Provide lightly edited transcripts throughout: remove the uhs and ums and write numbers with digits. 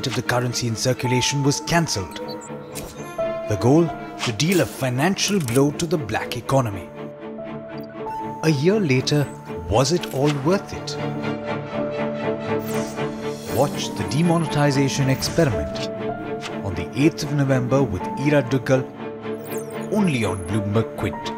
50% of the currency in circulation was cancelled. The goal? To deal a financial blow to the black economy. A year later, was it all worth it? Watch the demonetisation experiment on the 8th of November with Ira Duggal, only on Bloomberg Quint.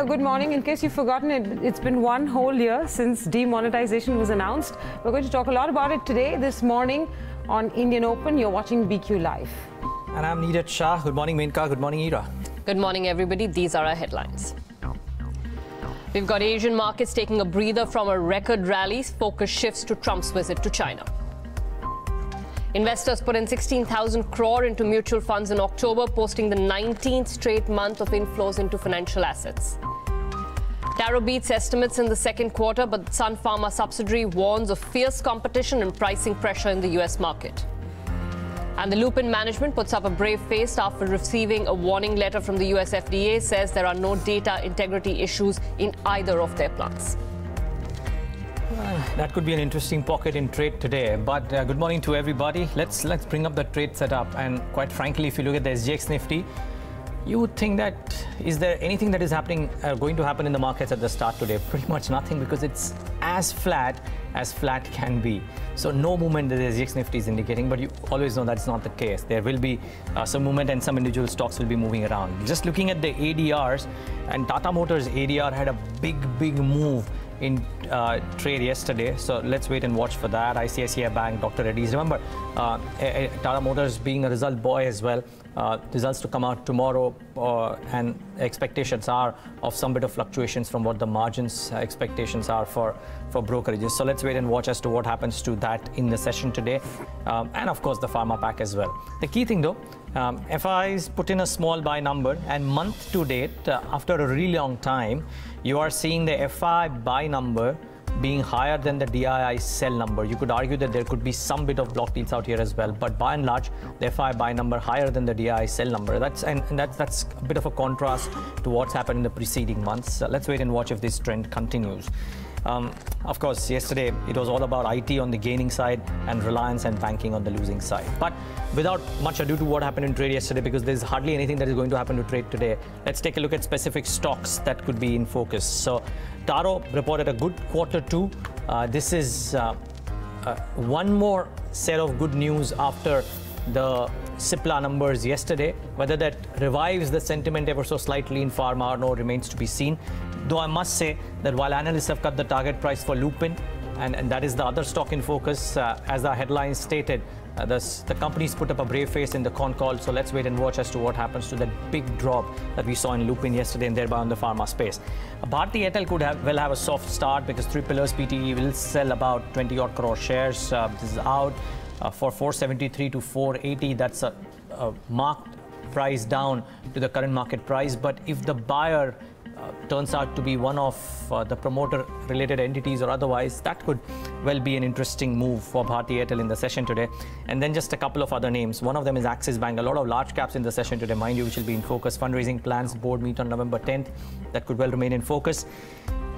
Good morning. In case you've forgotten it, it's been one whole year since demonetization was announced. We're going to talk a lot about it today, this morning on Indian Open. You're watching BQ Live. And I'm Neeraj Shah. Good morning, Menka. Good morning, Ira. Good morning, everybody. These are our headlines. We've got Asian markets taking a breather from a record rally. Focus shifts to Trump's visit to China. Investors put in 16,000 crore into mutual funds in October, posting the 19th straight month of inflows into financial assets. Taro beats estimates in the second quarter, but Sun Pharma subsidiary warns of fierce competition and pricing pressure in the US market. And the Lupin management puts up a brave face after receiving a warning letter from the US FDA, says there are no data integrity issues in either of their plants. That could be an interesting pocket in trade today. But good morning to everybody. Let's bring up the trade setup. And quite frankly, if you look at the SGX Nifty, you would think that is there anything that is happening, going to happen in the markets at the start today? Pretty much nothing, because it's as flat can be. So no movement that the SGX Nifty is indicating, but you always know that's not the case. There will be some movement and some individual stocks will be moving around. Just looking at the ADRs, and Tata Motors ADR had a big move in trade yesterday, so let's wait and watch for that. ICICI Bank, Dr. Reddy's. Remember, Tata Motors being a result boy as well. Results to come out tomorrow, and expectations are of some bit of fluctuations from what the margins expectations are for brokerages. So let's wait and watch as to what happens to that in the session today, and of course the pharma pack as well. The key thing though, FIs put in a small buy number, and month to date, after a really long time, you are seeing the FI buy number being higher than the DII sell number. You could argue that there could be some bit of block deals out here as well, but by and large, the FI buy number higher than the DII sell number. That's a bit of a contrast to what's happened in the preceding months. Let's wait and watch if this trend continues. Of course, yesterday it was all about IT on the gaining side and Reliance and banking on the losing side. But without much ado to what happened in trade yesterday, because there's hardly anything that is going to happen to trade today, let's take a look at specific stocks that could be in focus. So Taro reported a good quarter two. This is one more set of good news after the CIPLA numbers yesterday. Whether that revives the sentiment ever so slightly in pharma or no remains to be seen. Though I must say that while analysts have cut the target price for Lupin, and that is the other stock in focus, as the headline stated, the company's put up a brave face in the con call. So let's wait and watch as to what happens to that big drop that we saw in Lupin yesterday and thereby on the pharma space. Bharti Airtel could well have a soft start, because Three Pillars PTE will sell about 20 odd crore shares. This is out for 473 to 480. That's a marked price down to the current market price. But if the buyer turns out to be one of the promoter-related entities or otherwise, that could well be an interesting move for Bharti Airtel in the session today. And then just a couple of other names. One of them is Axis Bank. A lot of large caps in the session today, mind you, which will be in focus. Fundraising plans board meet on November 10th. That could well remain in focus.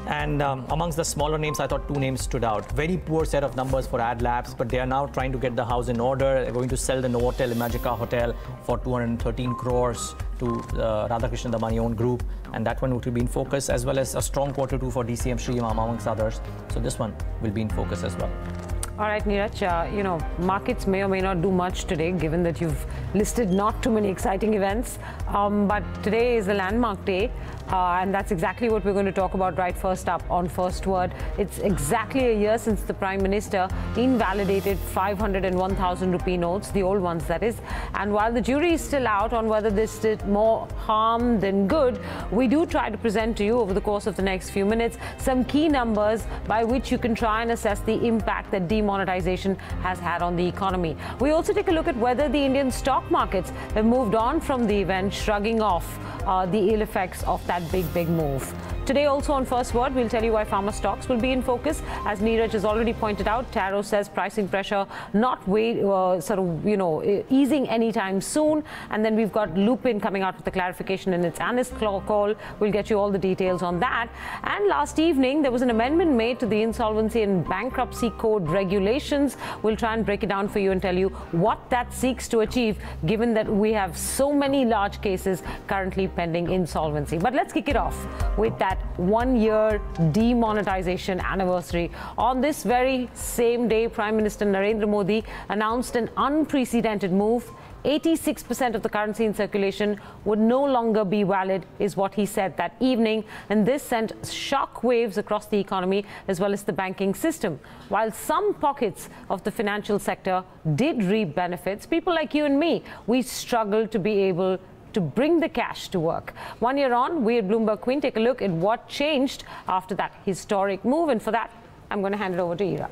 And amongst the smaller names, I thought two names stood out. Very poor set of numbers for Ad Labs, but they are now trying to get the house in order. They're going to sell the Novotel Imagica Hotel for 213 crores to Radhakrishnan Damani-owned group, and that one will be in focus, as well as a strong quarter two for DCM Sriram amongst others. So this one will be in focus as well. All right, Neeraj, markets may or may not do much today, given that you've listed not too many exciting events. But today is a landmark day, and that's exactly what we're going to talk about right first up on First Word. It's exactly a year since the Prime Minister invalidated 500 and 1,000 rupee notes, the old ones that is. And while the jury is still out on whether this did more harm than good, we do try to present to you over the course of the next few minutes some key numbers by which you can try and assess the impact that demonetization has had on the economy. We also take a look at whether the Indian stock markets have moved on from the event, shrugging off the ill effects of that big move. Today also on First Word, we'll tell you why pharma stocks will be in focus. As Neeraj has already pointed out, Taro says pricing pressure not easing anytime soon. And then we've got Lupin coming out with the clarification in its analyst call. We'll get you all the details on that. And last evening, there was an amendment made to the Insolvency and Bankruptcy Code regulations. We'll try and break it down for you and tell you what that seeks to achieve, given that we have so many large cases currently pending insolvency. But let's kick it off with that 1 year demonetization anniversary. On this very same day, Prime Minister Narendra Modi announced an unprecedented move. 86% of the currency in circulation would no longer be valid, is what he said that evening. And this sent shock waves across the economy as well as the banking system. While some pockets of the financial sector did reap benefits, people like you and me, we struggled to be able to bring the cash to work. 1 year on, we at Bloomberg Queen take a look at what changed after that historic move. And for that, I'm going to hand it over to Ira.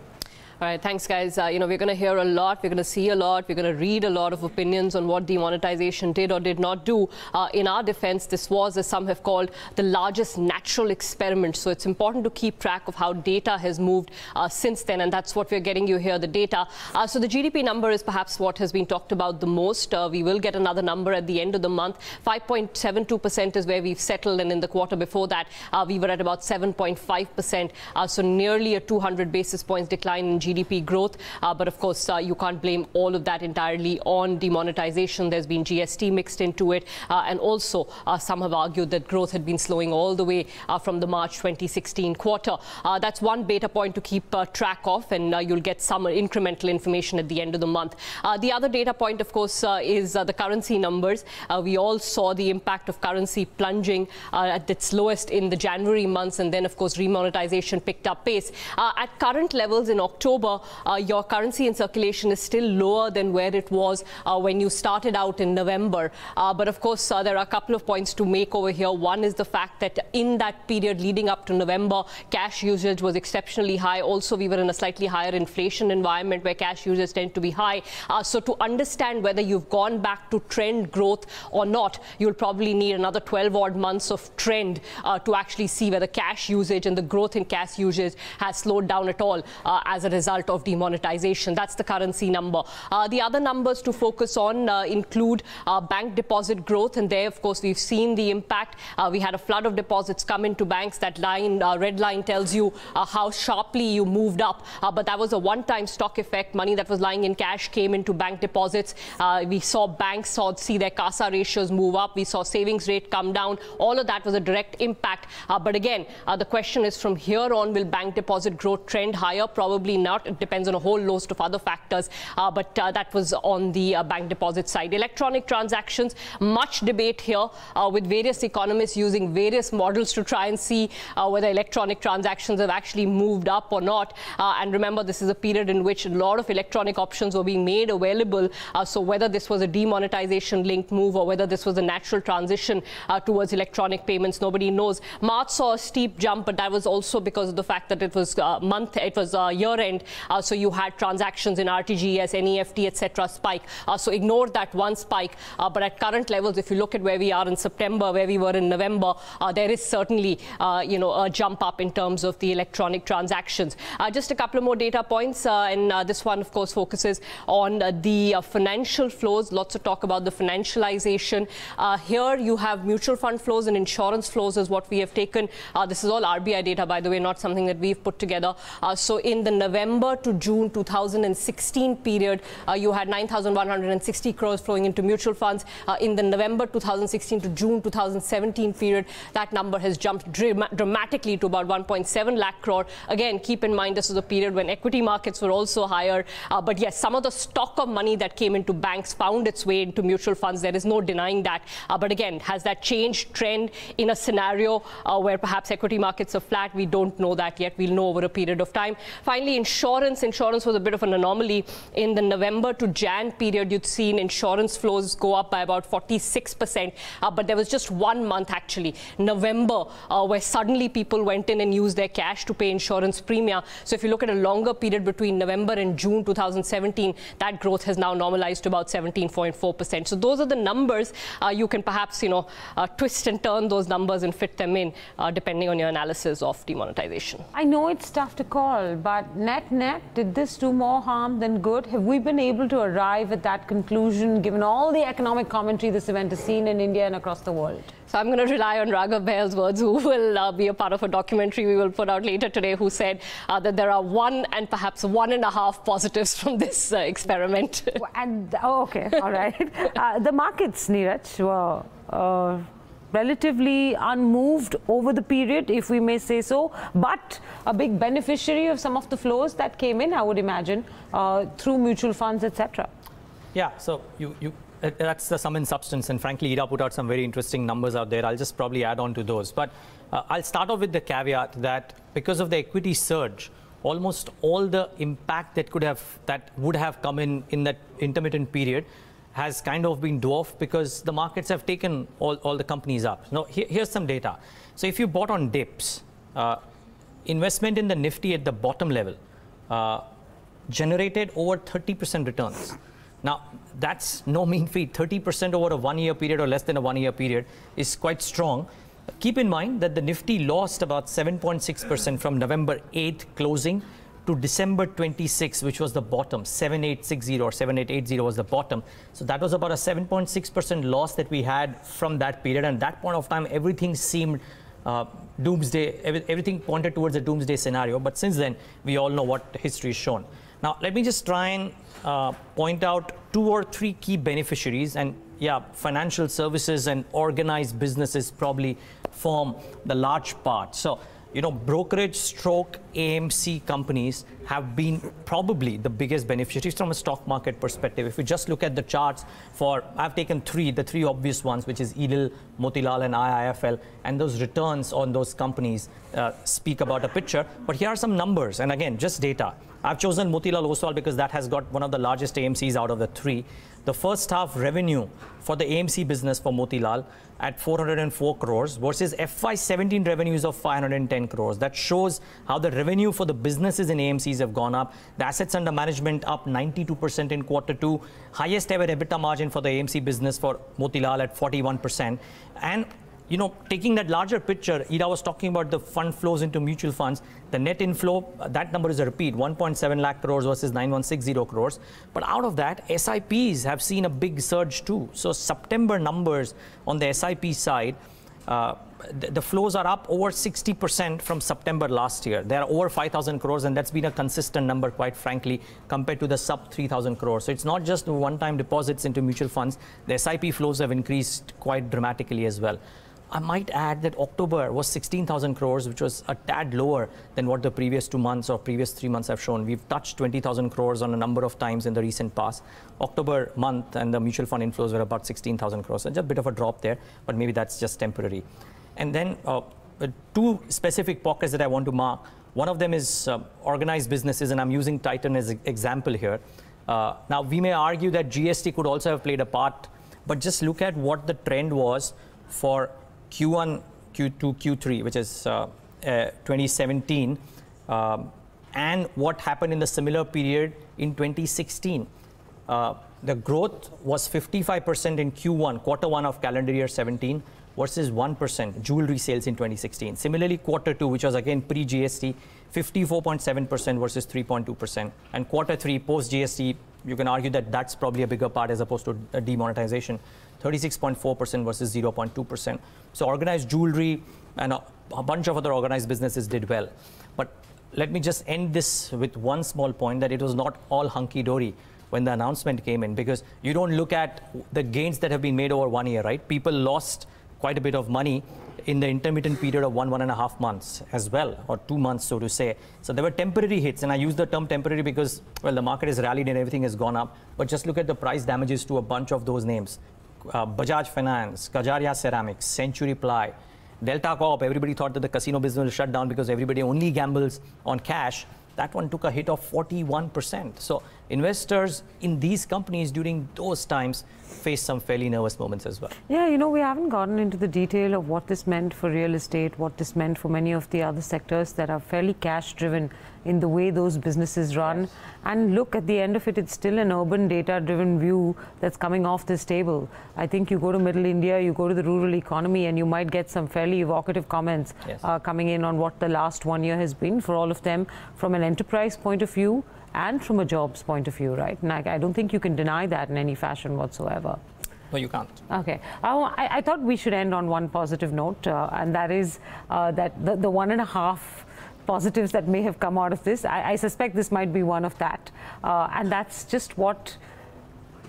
All right, thanks, guys. We're going to hear a lot. We're going to see a lot. We're going to read a lot of opinions on what demonetization did or did not do. In our defense, this was, as some have called, the largest natural experiment. So it's important to keep track of how data has moved since then. And that's what we're getting you here, the data. So the GDP number is perhaps what has been talked about the most. We will get another number at the end of the month. 5.72% is where we've settled. And in the quarter before that, we were at about 7.5%. So nearly a 200 basis points decline in GDP growth. But of course, you can't blame all of that entirely on demonetization. There's been GST mixed into it. And also, some have argued that growth had been slowing all the way from the March 2016 quarter. That's one data point to keep track of, and you'll get some incremental information at the end of the month. The other data point, of course, is the currency numbers. We all saw the impact of currency plunging at its lowest in the January months, and then, of course, remonetization picked up pace. At current levels in October, your currency in circulation is still lower than where it was when you started out in November. But of course, there are a couple of points to make over here. One is the fact that in that period leading up to November, cash usage was exceptionally high. Also, we were in a slightly higher inflation environment where cash users tend to be high. So to understand whether you've gone back to trend growth or not, you'll probably need another 12 odd months of trend to actually see whether cash usage and the growth in cash usage has slowed down at all as a result of demonetization. That's the currency number. The other numbers to focus on include bank deposit growth, and there, of course, we've seen the impact. We had a flood of deposits come into banks. That line, red line, tells you how sharply you moved up. But that was a one-time stock effect. Money that was lying in cash came into bank deposits. We saw banks see their CASA ratios move up. We saw savings rate come down. All of that was a direct impact. But again, the question is, from here on, will bank deposit growth trend higher? Probably not. It depends on a whole host of other factors, but that was on the bank deposit side. Electronic transactions, much debate here with various economists using various models to try and see whether electronic transactions have actually moved up or not. And remember, this is a period in which a lot of electronic options were being made available. So whether this was a demonetization linked move or whether this was a natural transition towards electronic payments, nobody knows. March saw a steep jump, but that was also because of the fact that it was year end. So you had transactions in RTGS, NEFT, etc. spike. So ignore that one spike. But at current levels, if you look at where we are in September, where we were in November, there is certainly a jump up in terms of the electronic transactions. Just a couple of more data points, and this one, of course, focuses on the financial flows. Lots of talk about the financialization. Here you have mutual fund flows and insurance flows is what we have taken. This is all RBI data, by the way, not something that we've put together. So in the November November to June 2016 period, you had 9,160 crores flowing into mutual funds. In the November 2016 to June 2017 period, that number has jumped dramatically to about 1.7 lakh crore. Again, keep in mind this was a period when equity markets were also higher. But yes, some of the stock of money that came into banks found its way into mutual funds. There is no denying that. But again, has that changed trend in a scenario where perhaps equity markets are flat? We don't know that yet. We'll know over a period of time. Finally, insurance. Insurance was a bit of an anomaly. In the November to Jan period, you'd seen insurance flows go up by about 46%. But there was just 1 month, actually, November, where suddenly people went in and used their cash to pay insurance premia. So if you look at a longer period between November and June 2017, that growth has now normalized to about 17.4%. So those are the numbers. You can perhaps, twist and turn those numbers and fit them in, depending on your analysis of demonetization. I know it's tough to call, but net, did this do more harm than good? Have we been able to arrive at that conclusion, given all the economic commentary this event has seen in India and across the world? So I'm going to rely on Raghav Behl's words, who will be a part of a documentary we will put out later today, who said that there are 1 and perhaps 1.5 positives from this experiment. Okay, all right. The markets, Neeraj, were relatively unmoved over the period, if we may say so, but a big beneficiary of some of the flows that came in, I would imagine, through mutual funds, etc. Yeah, so that's the sum and substance, and frankly, Ida put out some very interesting numbers out there. I'll just probably add on to those. But I'll start off with the caveat that because of the equity surge, almost all the impact that would have come in that intermittent period has kind of been dwarfed because the markets have taken all the companies up. Now, here's some data. So if you bought on dips, investment in the Nifty at the bottom level generated over 30% returns. Now, that's no mean feat. 30% over a 1-year period or less than a 1-year period is quite strong. Keep in mind that the Nifty lost about 7.6% from November 8th closing to December 26, which was the bottom. 7860 or 7880 was the bottom. So that was about a 7.6% loss that we had from that period. And at that point of time, everything seemed doomsday. Everything pointed towards a doomsday scenario. But since then, we all know what history has shown. Now, let me just try and point out 2 or 3 key beneficiaries. And yeah, financial services and organized businesses probably form the large part. So, brokerage stroke AMC companies have been probably the biggest beneficiaries from a stock market perspective. If we just look at the charts I've taken the three obvious ones, which is EDL, Motilal and IIFL, and those returns on those companies speak about a picture. But here are some numbers, and again, just data. I've chosen Motilal Oswal because that has got one of the largest AMCs out of the 3. The first half revenue for the AMC business for Motilal at 404 crores versus FY17 revenues of 510 crores. That shows how the revenue for the businesses in AMCs have gone up. The assets under management up 92% in Q2. Highest ever EBITDA margin for the AMC business for Motilal at 41%. And taking that larger picture, Ida was talking about the fund flows into mutual funds. The net inflow, that number is a repeat, 1.7 lakh crores versus 9160 crores. But out of that, SIPs have seen a big surge too. So September numbers on the SIP side, the flows are up over 60% from September last year. They are over 5,000 crores, and that's been a consistent number, quite frankly, compared to the sub 3,000 crores. So it's not just one-time deposits into mutual funds. The SIP flows have increased quite dramatically as well. I might add that October was 16,000 crores, which was a tad lower than what the previous 2 months or previous 3 months have shown. We've touched 20,000 crores on a number of times in the recent past. October month and the mutual fund inflows were about 16,000 crores. So just a bit of a drop there, but maybe that's just temporary. And then 2 specific pockets that I want to mark. One of them is organized businesses, and I'm using Titan as an example here. Now, we may argue that GST could also have played a part, but just look at what the trend was for Q1, Q2, Q3, which is 2017, and what happened in the similar period in 2016. The growth was 55% in Q1 of calendar year 17 versus 1% jewelry sales in 2016. Similarly, Q2, which was again pre-GST, 54.7% versus 3.2%. And Q3 post-GST, you can argue that that's probably a bigger part as opposed to a demonetization. 36.4% versus 0.2%. So organized jewelry and a bunch of other organized businesses did well. But let me just end this with one small point, that it was not all hunky-dory when the announcement came in, because you don't look at the gains that have been made over 1 year, right? People lost quite a bit of money in the intermittent period of 1.5 months as well, or 2 months, so to say. So there were temporary hits, and I use the term temporary because, well, the market has rallied and everything has gone up. But just look at the price damages to a bunch of those names. Bajaj Finance, Kajaria Ceramics, Century Ply, Delta Corp. Everybody thought that the casino business will shut down because everybody only gambles on cash. That one took a hit of 41%. So investors in these companies during those times faced some fairly nervous moments as well. Yeah, you know, we haven't gotten into the detail of what this meant for real estate, what this meant for many of the other sectors that are fairly cash-driven in the way those businesses run. Yes. And look, at the end of it, it's still an urban data-driven view that's coming off this table. I think you go to Middle India, you go to the rural economy, and you might get some fairly evocative comments coming in on what the last 1 year has been for all of them from an enterprise point of view and from a jobs point of view, right? And I don't think you can deny that in any fashion whatsoever. No, you can't. Okay. I thought we should end on one positive note, and that is that the 1.5 positives that may have come out of this, I suspect this might be one of that. And that's just what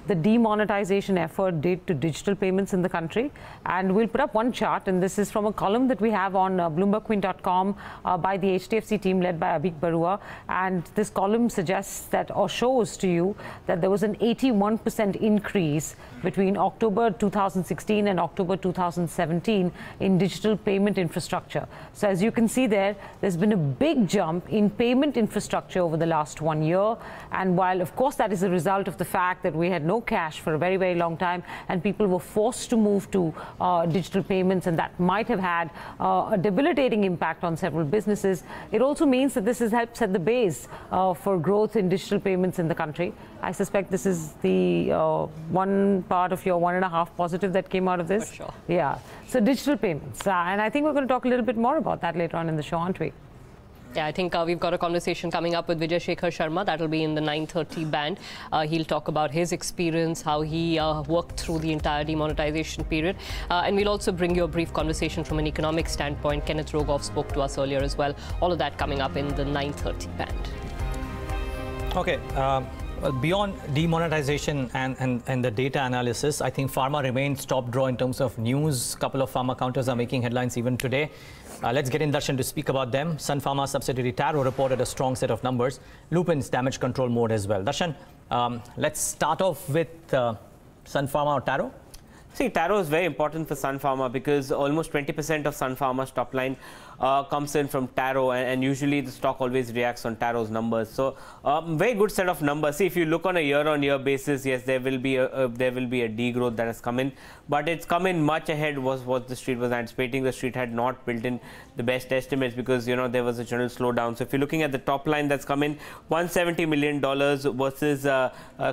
the demonetization effort did to digital payments in the country. And we'll put up one chart, and this is from a column that we have on BloombergQueen.com by the HDFC team led by Abhik Barua. And this column suggests that, or shows to you, that there was an 81% increase between October 2016 and October 2017 in digital payment infrastructure. So as you can see there, there's been a big jump in payment infrastructure over the last 1 year. And while, of course, that is a result of the fact that we had no cash for a very, very long time, and people were forced to move to digital payments, and that might have had a debilitating impact on several businesses. It also means that this has helped set the base for growth in digital payments in the country. I suspect this is the one part of your 1.5 positive that came out of this. For sure. Yeah. So digital payments, and I think we're going to talk a little bit more about that later on in the show, aren't we? Yeah, I think we've got a conversation coming up with Vijay Shekhar Sharma. That'll be in the 9:30 band. He'll talk about his experience, how he worked through the entire demonetization period. And we'll also bring you a brief conversation from an economic standpoint. Kenneth Rogoff spoke to us earlier as well. All of that coming up in the 9:30 band. Okay. Well, beyond demonetization and the data analysis, I think pharma remains top draw in terms of news. A couple of pharma counters are making headlines even today. Let's get in Darshan to speak about them. Sun Pharma subsidiary Taro reported a strong set of numbers. Lupin's damage control mode as well. Darshan, let's start off with Sun Pharma or Taro. See, Taro is very important for Sun Pharma because almost 20% of Sun Pharma's top line comes in from Taro, and usually the stock always reacts on Taro's numbers. So, very good set of numbers. See, if you look on a year-on-year basis, yes, there will be a degrowth that has come in, but it's come in much ahead was what the street was anticipating. The street had not built in the best estimates because there was a general slowdown. So, if you're looking at the top line that's come in, $170 million versus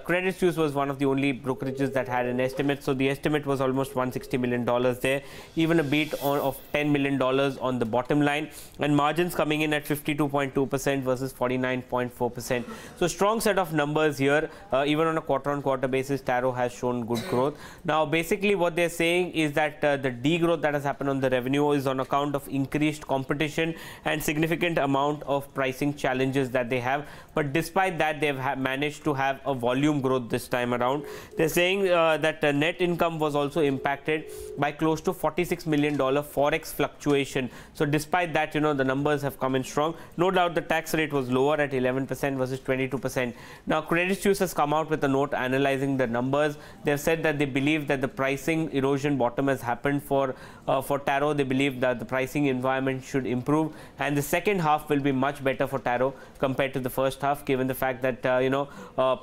Credit Suisse was one of the only brokerages that had an estimate. So, the estimate was almost $160 million there, even a beat of $10 million on the bottom line, and margins coming in at 52.2% versus 49.4%. So strong set of numbers here. Even on a quarter-on-quarter basis, Taro has shown good growth. Now, basically what they're saying is that the degrowth that has happened on the revenue is on account of increased competition and significant amount of pricing challenges that they have. But despite that, they've managed to have a volume growth this time around. They're saying that net income was also impacted by close to $46 million forex fluctuation. So despite that, the numbers have come in strong. No doubt the tax rate was lower at 11% versus 22%. Now, Credit Suisse has come out with a note analyzing the numbers. They've said that they believe that the pricing erosion bottom has happened for Taro. They believe that the pricing environment should improve, and the second half will be much better for Taro compared to the first half, given the fact that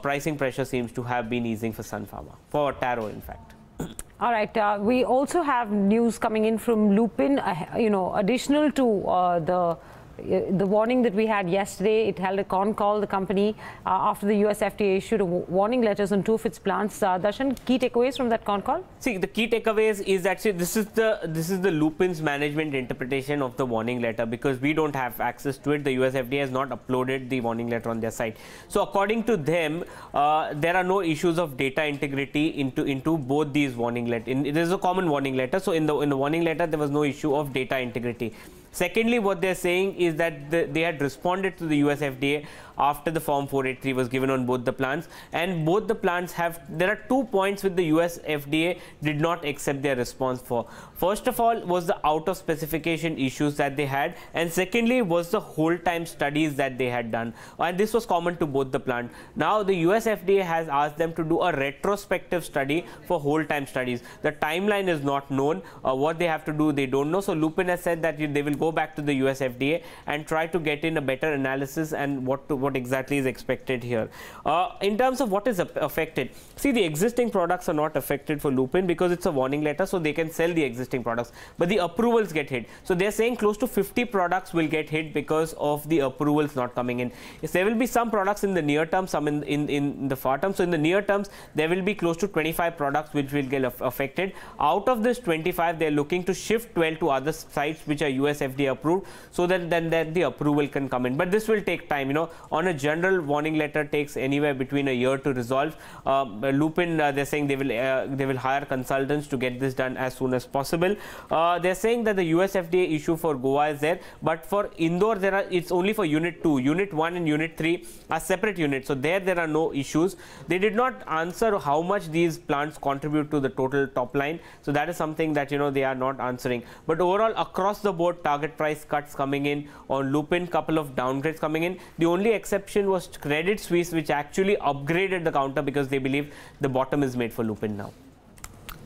pricing pressure seems to have been easing for Sun Pharma, for Taro in fact. All right. We also have news coming in from Lupin, additional to the warning that we had yesterday. It held a con call, the company, after the US FDA issued warning letters on 2 of its plants. Darshan, key takeaways from that con call? See, the key takeaways is actually this is the Lupin's management interpretation of the warning letter, because we don't have access to it. The US FDA has not uploaded the warning letter on their site. So according to them, there are no issues of data integrity into both these warning letters. It is a common warning letter. So in the warning letter, there was no issue of data integrity. Secondly, what they're saying is that they had responded to the US FDA after the Form 483 was given on both the plants, and both the plants have, there are 2 points which the US FDA did not accept their response for. First of all was the out of specification issues that they had, and secondly was the hold time studies that they had done, and this was common to both the plant. Now the US FDA has asked them to do a retrospective study for hold time studies. The timeline is not known. What they have to do, they don't know. So Lupin has said that they will go back to the US FDA and try to get in a better analysis and what exactly is expected here. In terms of what is affected, see, the existing products are not affected for Lupin because it's a warning letter, so they can sell the existing products, but the approvals get hit. So they're saying close to 50 products will get hit because of the approvals not coming in. Yes, there will be some products in the near term, some in the far term. So in the near terms, there will be close to 25 products which will get affected. Out of this 25, they're looking to shift 12 to other sites which are US FDA approved, so that then the approval can come in. But this will take time. You know, on a general, warning letter takes anywhere between a year to resolve. Lupin, they're saying they will hire consultants to get this done as soon as possible. They're saying that the US FDA issue for Goa is there, but for Indore it's only for Unit 2. Unit 1 and Unit 3 are separate units, so there are no issues. They did not answer how much these plants contribute to the total top line, so that is something that they are not answering. But overall, across the board, target price cuts coming in on Lupin, couple of downgrades coming in. The only exception was Credit Suisse, which actually upgraded the counter because they believe the bottom is made for Lupin now.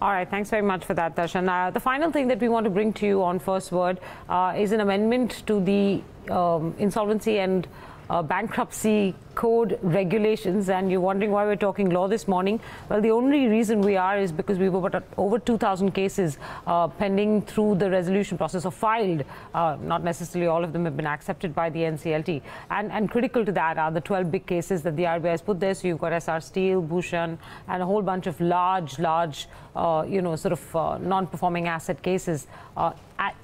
All right, thanks very much for that, Darshan. The final thing that we want to bring to you on First Word is an amendment to the insolvency and bankruptcy code regulations, and you're wondering why we're talking law this morning. Well, the only reason we are is because we've got over 2,000 cases pending through the resolution process, or filed. Not necessarily all of them have been accepted by the NCLT. And critical to that are the 12 big cases that the RBI has put there. So you've got SR Steel, Bhushan, and a whole bunch of large, non-performing asset cases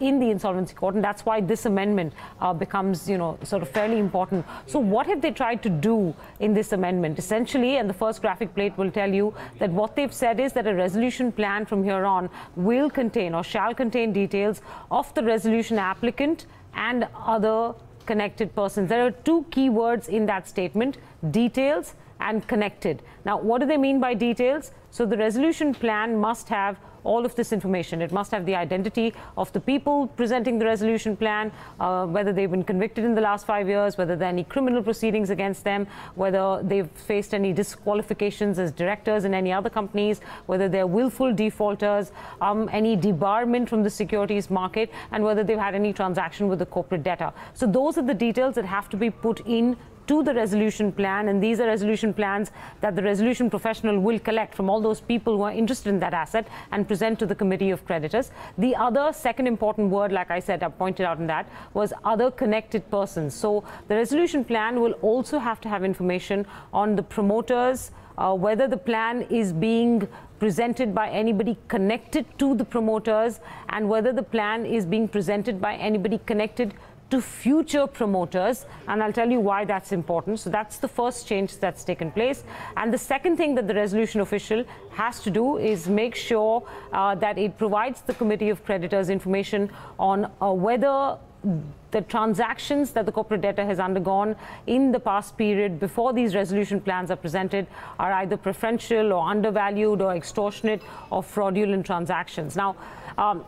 in the insolvency court, and that's why this amendment becomes, sort of fairly important. So what have they tried to do in this amendment? Essentially, and the first graphic plate will tell you that what they've said is that a resolution plan from here on will contain or shall contain details of the resolution applicant and other connected persons. There are two key words in that statement: details and connected. Now, what do they mean by details? So the resolution plan must have all of this information. It must have the identity of the people presenting the resolution plan, whether they've been convicted in the last 5 years, whether there are any criminal proceedings against them, whether they've faced any disqualifications as directors in any other companies, whether they're willful defaulters, any debarment from the securities market, and whether they've had any transaction with the corporate debtor. So those are the details that have to be put in to the resolution plan, and these are resolution plans that the resolution professional will collect from all those people who are interested in that asset and present to the committee of creditors. The other second important word, like I said, I pointed out in that, was other connected persons. So the resolution plan will also have to have information on the promoters, whether the plan is being presented by anybody connected to the promoters, and whether the plan is being presented by anybody connected to future promoters, and I'll tell you why that's important. So that's the first change that's taken place. And the second thing that the resolution official has to do is make sure that it provides the committee of creditors information on whether the transactions that the corporate debtor has undergone in the past period before these resolution plans are presented are either preferential or undervalued or extortionate or fraudulent transactions. Now,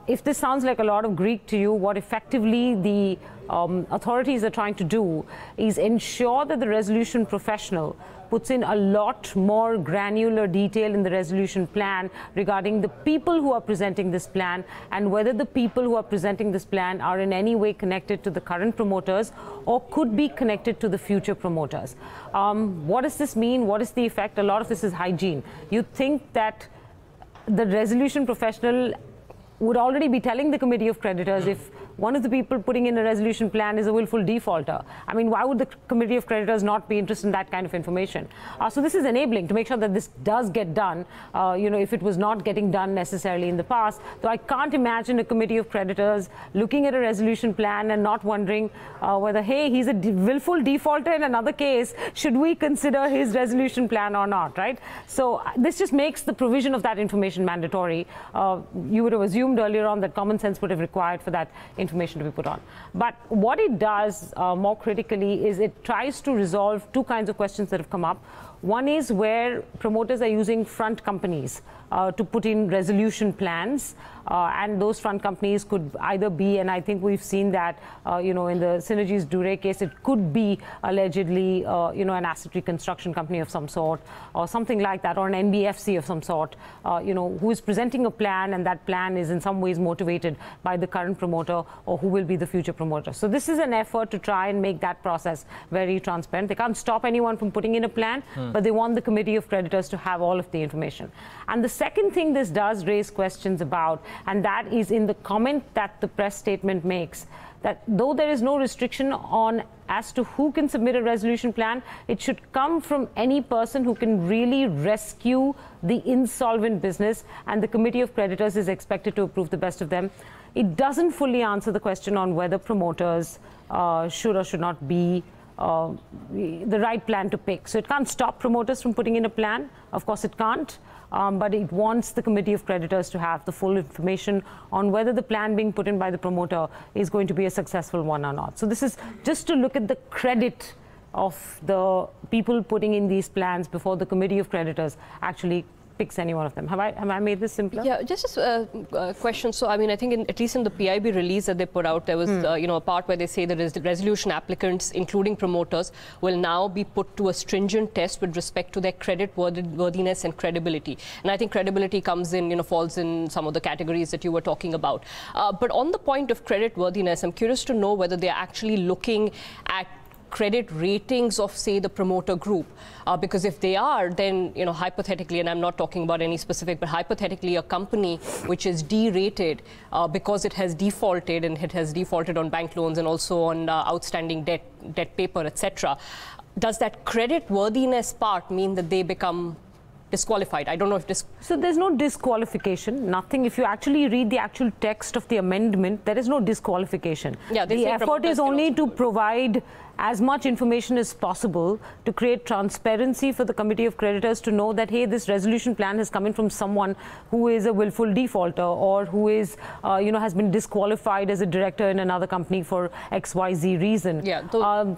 if this sounds like a lot of Greek to you, what effectively the authorities are trying to do is ensure that the resolution professional puts in a lot more granular detail in the resolution plan regarding the people who are presenting this plan and whether the people who are presenting this plan are in any way connected to the current promoters or could be connected to the future promoters. What does this mean? What is the effect? A lot of this is hygiene. You'd think that the resolution professional would already be telling the committee of creditors if one of the people putting in a resolution plan is a willful defaulter. I mean, why would the committee of creditors not be interested in that kind of information? So this is enabling to make sure that this does get done, if it was not getting done necessarily in the past. Though I can't imagine a committee of creditors looking at a resolution plan and not wondering whether, hey, he's a willful defaulter in another case, should we consider his resolution plan or not, right? So this just makes the provision of that information mandatory. You would have assumed earlier on that common sense would have required for that information information to be put on. But what it does more critically is it tries to resolve two kinds of questions that have come up. One is where promoters are using front companies to put in resolution plans, and those front companies could either be, and I think we've seen that, in the Synergies Dure case, it could be allegedly, an asset reconstruction company of some sort, or something like that, or an NBFC of some sort, who is presenting a plan, and that plan is in some ways motivated by the current promoter or who will be the future promoter. So this is an effort to try and make that process very transparent. They can't stop anyone from putting in a plan, but they want the committee of creditors to have all of the information. And the second thing this does raise questions about, and that is in the comment that the press statement makes, that though there is no restriction on as to who can submit a resolution plan, it should come from any person who can really rescue the insolvent business, and the committee of creditors is expected to approve the best of them. It doesn't fully answer the question on whether promoters should or should not be the right plan to pick. So it can't stop promoters from putting in a plan. Of course it can't. But it wants the committee of creditors to have the full information on whether the plan being put in by the promoter is going to be a successful one or not. So this is just to look at the credit of the people putting in these plans before the committee of creditors actually picks any one of them. Have I made this simpler? Yeah, just a question. So, I mean, I think at least in the PIB release that they put out, there was, a part where they say that the resolution applicants, including promoters, will now be put to a stringent test with respect to their credit worthiness and credibility. And I think credibility comes in, falls in some of the categories that you were talking about. But on the point of credit worthiness, I'm curious to know whether they're actually looking at credit ratings of, say, the promoter group, because if they are, then hypothetically, and I'm not talking about any specific, but hypothetically a company which is D-rated because it has defaulted, and it has defaulted on bank loans and also on outstanding debt paper, etc. Does that credit worthiness part mean that they become disqualified? I don't know if this... So there's no disqualification, nothing. If you actually read the actual text of the amendment, there is no disqualification. Yeah, the effort is only to provide as much information as possible to create transparency for the committee of creditors to know that, hey, this resolution plan has come in from someone who is a willful defaulter, or who is, has been disqualified as a director in another company for XYZ reason. Yeah,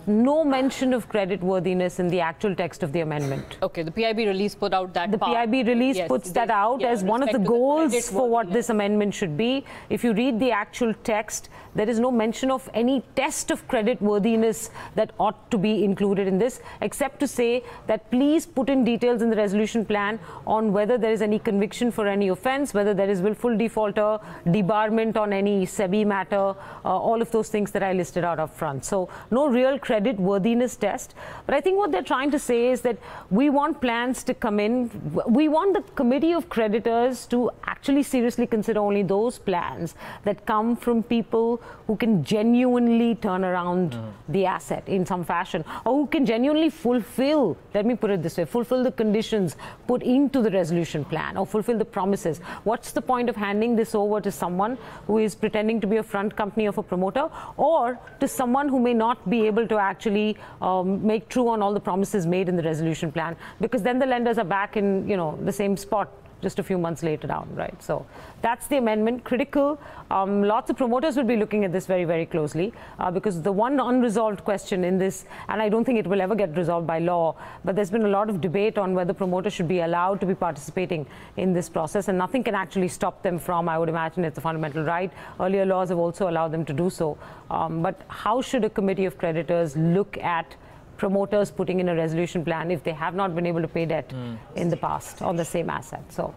no mention of credit worthiness in the actual text of the amendment. Okay, the PIB release put out that part. PIB release puts that out as one of the goals for what this amendment should be. If you read the actual text, there is no mention of any test of credit worthiness that ought to be included in this, except to say that please put in details in the resolution plan on whether there is any conviction for any offense, whether there is willful defaulter, debarment on any SEBI matter, all of those things that I listed out up front. So no real credit worthiness test. But I think what they're trying to say is that we want plans to come in. We want the committee of creditors to actually seriously consider only those plans that come from people who can genuinely turn around the asset in some fashion, or who can genuinely fulfill, let me put it this way, fulfill the conditions put into the resolution plan, or fulfill the promises. What's the point of handing this over to someone who is pretending to be a front company of a promoter, or to someone who may not be able to actually make true on all the promises made in the resolution plan, because then the lenders are back in the same spot just a few months later down, right? So that's the amendment. Critical. Lots of promoters will be looking at this very, very closely, because the one unresolved question in this, and I don't think it will ever get resolved by law, but there's been a lot of debate on whether promoters should be allowed to be participating in this process, and nothing can actually stop them from, I would imagine it's a fundamental right. Earlier laws have also allowed them to do so. But how should a committee of creditors look at promoters putting in a resolution plan if they have not been able to pay debt in the past on the same asset? So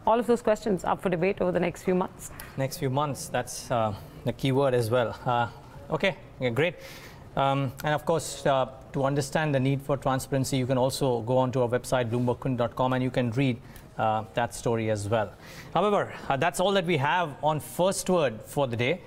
all of those questions up for debate over the next few months. Next few months, that's the key word as well. Okay, yeah, great. And of course, to understand the need for transparency, you can also go onto our website, bloomberg.com, and you can read that story as well. However, that's all that we have on First Word for the day.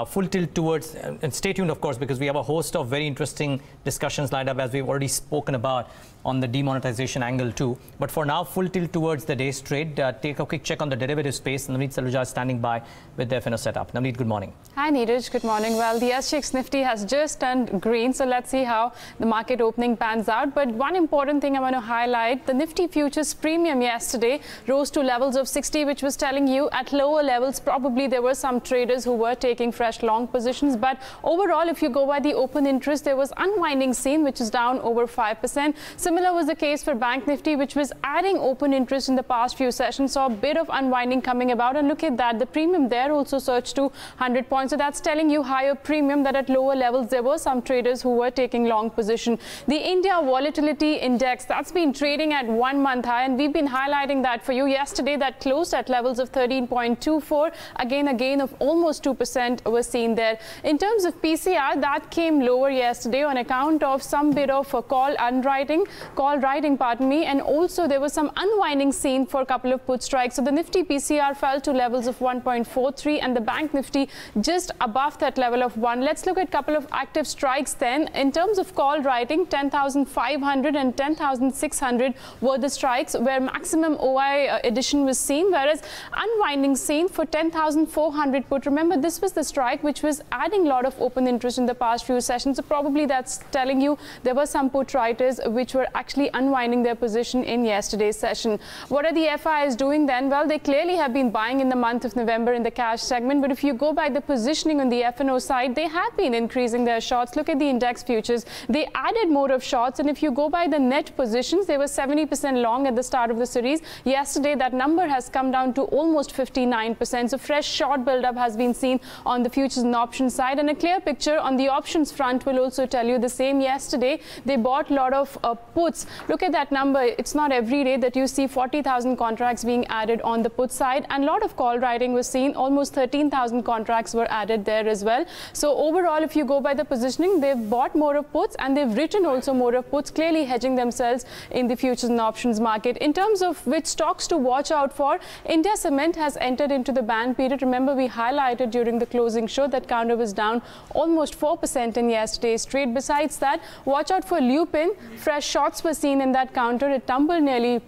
Full tilt towards, and stay tuned, of course, because we have a host of very interesting discussions lined up, as we've already spoken about on the demonetization angle too. But for now, full tilt towards the day's trade. Take a quick check on the derivative space. Navneet Saluja is standing by with the FNO setup. Navneet, good morning. Hi, Neeraj. Good morning. Well, the SGX Nifty has just turned green, so let's see how the market opening pans out. But one important thing I want to highlight, the Nifty futures premium yesterday rose to levels of 60, which was telling you at lower levels, probably there were some traders who were taking taking fresh long positions. But overall, if you go by the open interest, there was unwinding seen, which is down over 5%. Similar was the case for Bank Nifty, which was adding open interest in the past few sessions. Saw a bit of unwinding coming about, and look at that, the premium there also surged to 100 points. So that's telling you higher premium, that at lower levels there were some traders who were taking long position. The India Volatility Index, that's been trading at 1 month high, and we've been highlighting that for you. Yesterday that closed at levels of 13.24. Again, a gain of almost 2% was seen there. In terms of PCR, that came lower yesterday on account of some bit of a call writing, and also there was some unwinding seen for a couple of put strikes. So the Nifty PCR fell to levels of 1.43 and the Bank Nifty just above that level of 1. Let's look at a couple of active strikes then. In terms of call writing, 10,500 and 10,600 were the strikes where maximum OI addition was seen, whereas unwinding seen for 10,400 put. Remember, this was the strike which was adding a lot of open interest in the past few sessions. So probably that's telling you there were some put writers which were actually unwinding their position in yesterday's session. What are the FIs doing then? Well, they clearly have been buying in the month of November in the cash segment, but if you go by the positioning on the F&O side, they have been increasing their shorts. Look at the index futures. They added more of shorts, and if you go by the net positions, they were 70% long at the start of the series. Yesterday, that number has come down to almost 59%. So fresh short buildup has been seen on the futures and options side, and a clear picture on the options front will also tell you the same. Yesterday, they bought a lot of puts. Look at that number. It's not every day that you see 40,000 contracts being added on the put side, and a lot of call writing was seen. Almost 13,000 contracts were added there as well. So overall, if you go by the positioning, they've bought more of puts and they've written also more of puts, clearly hedging themselves in the futures and options market. In terms of which stocks to watch out for, India Cement has entered into the ban period. Remember, we highlighted during the closing show that counter was down almost 4% in yesterday's trade. Besides that, watch out for Lupin. Fresh shots were seen in that counter. It tumbled nearly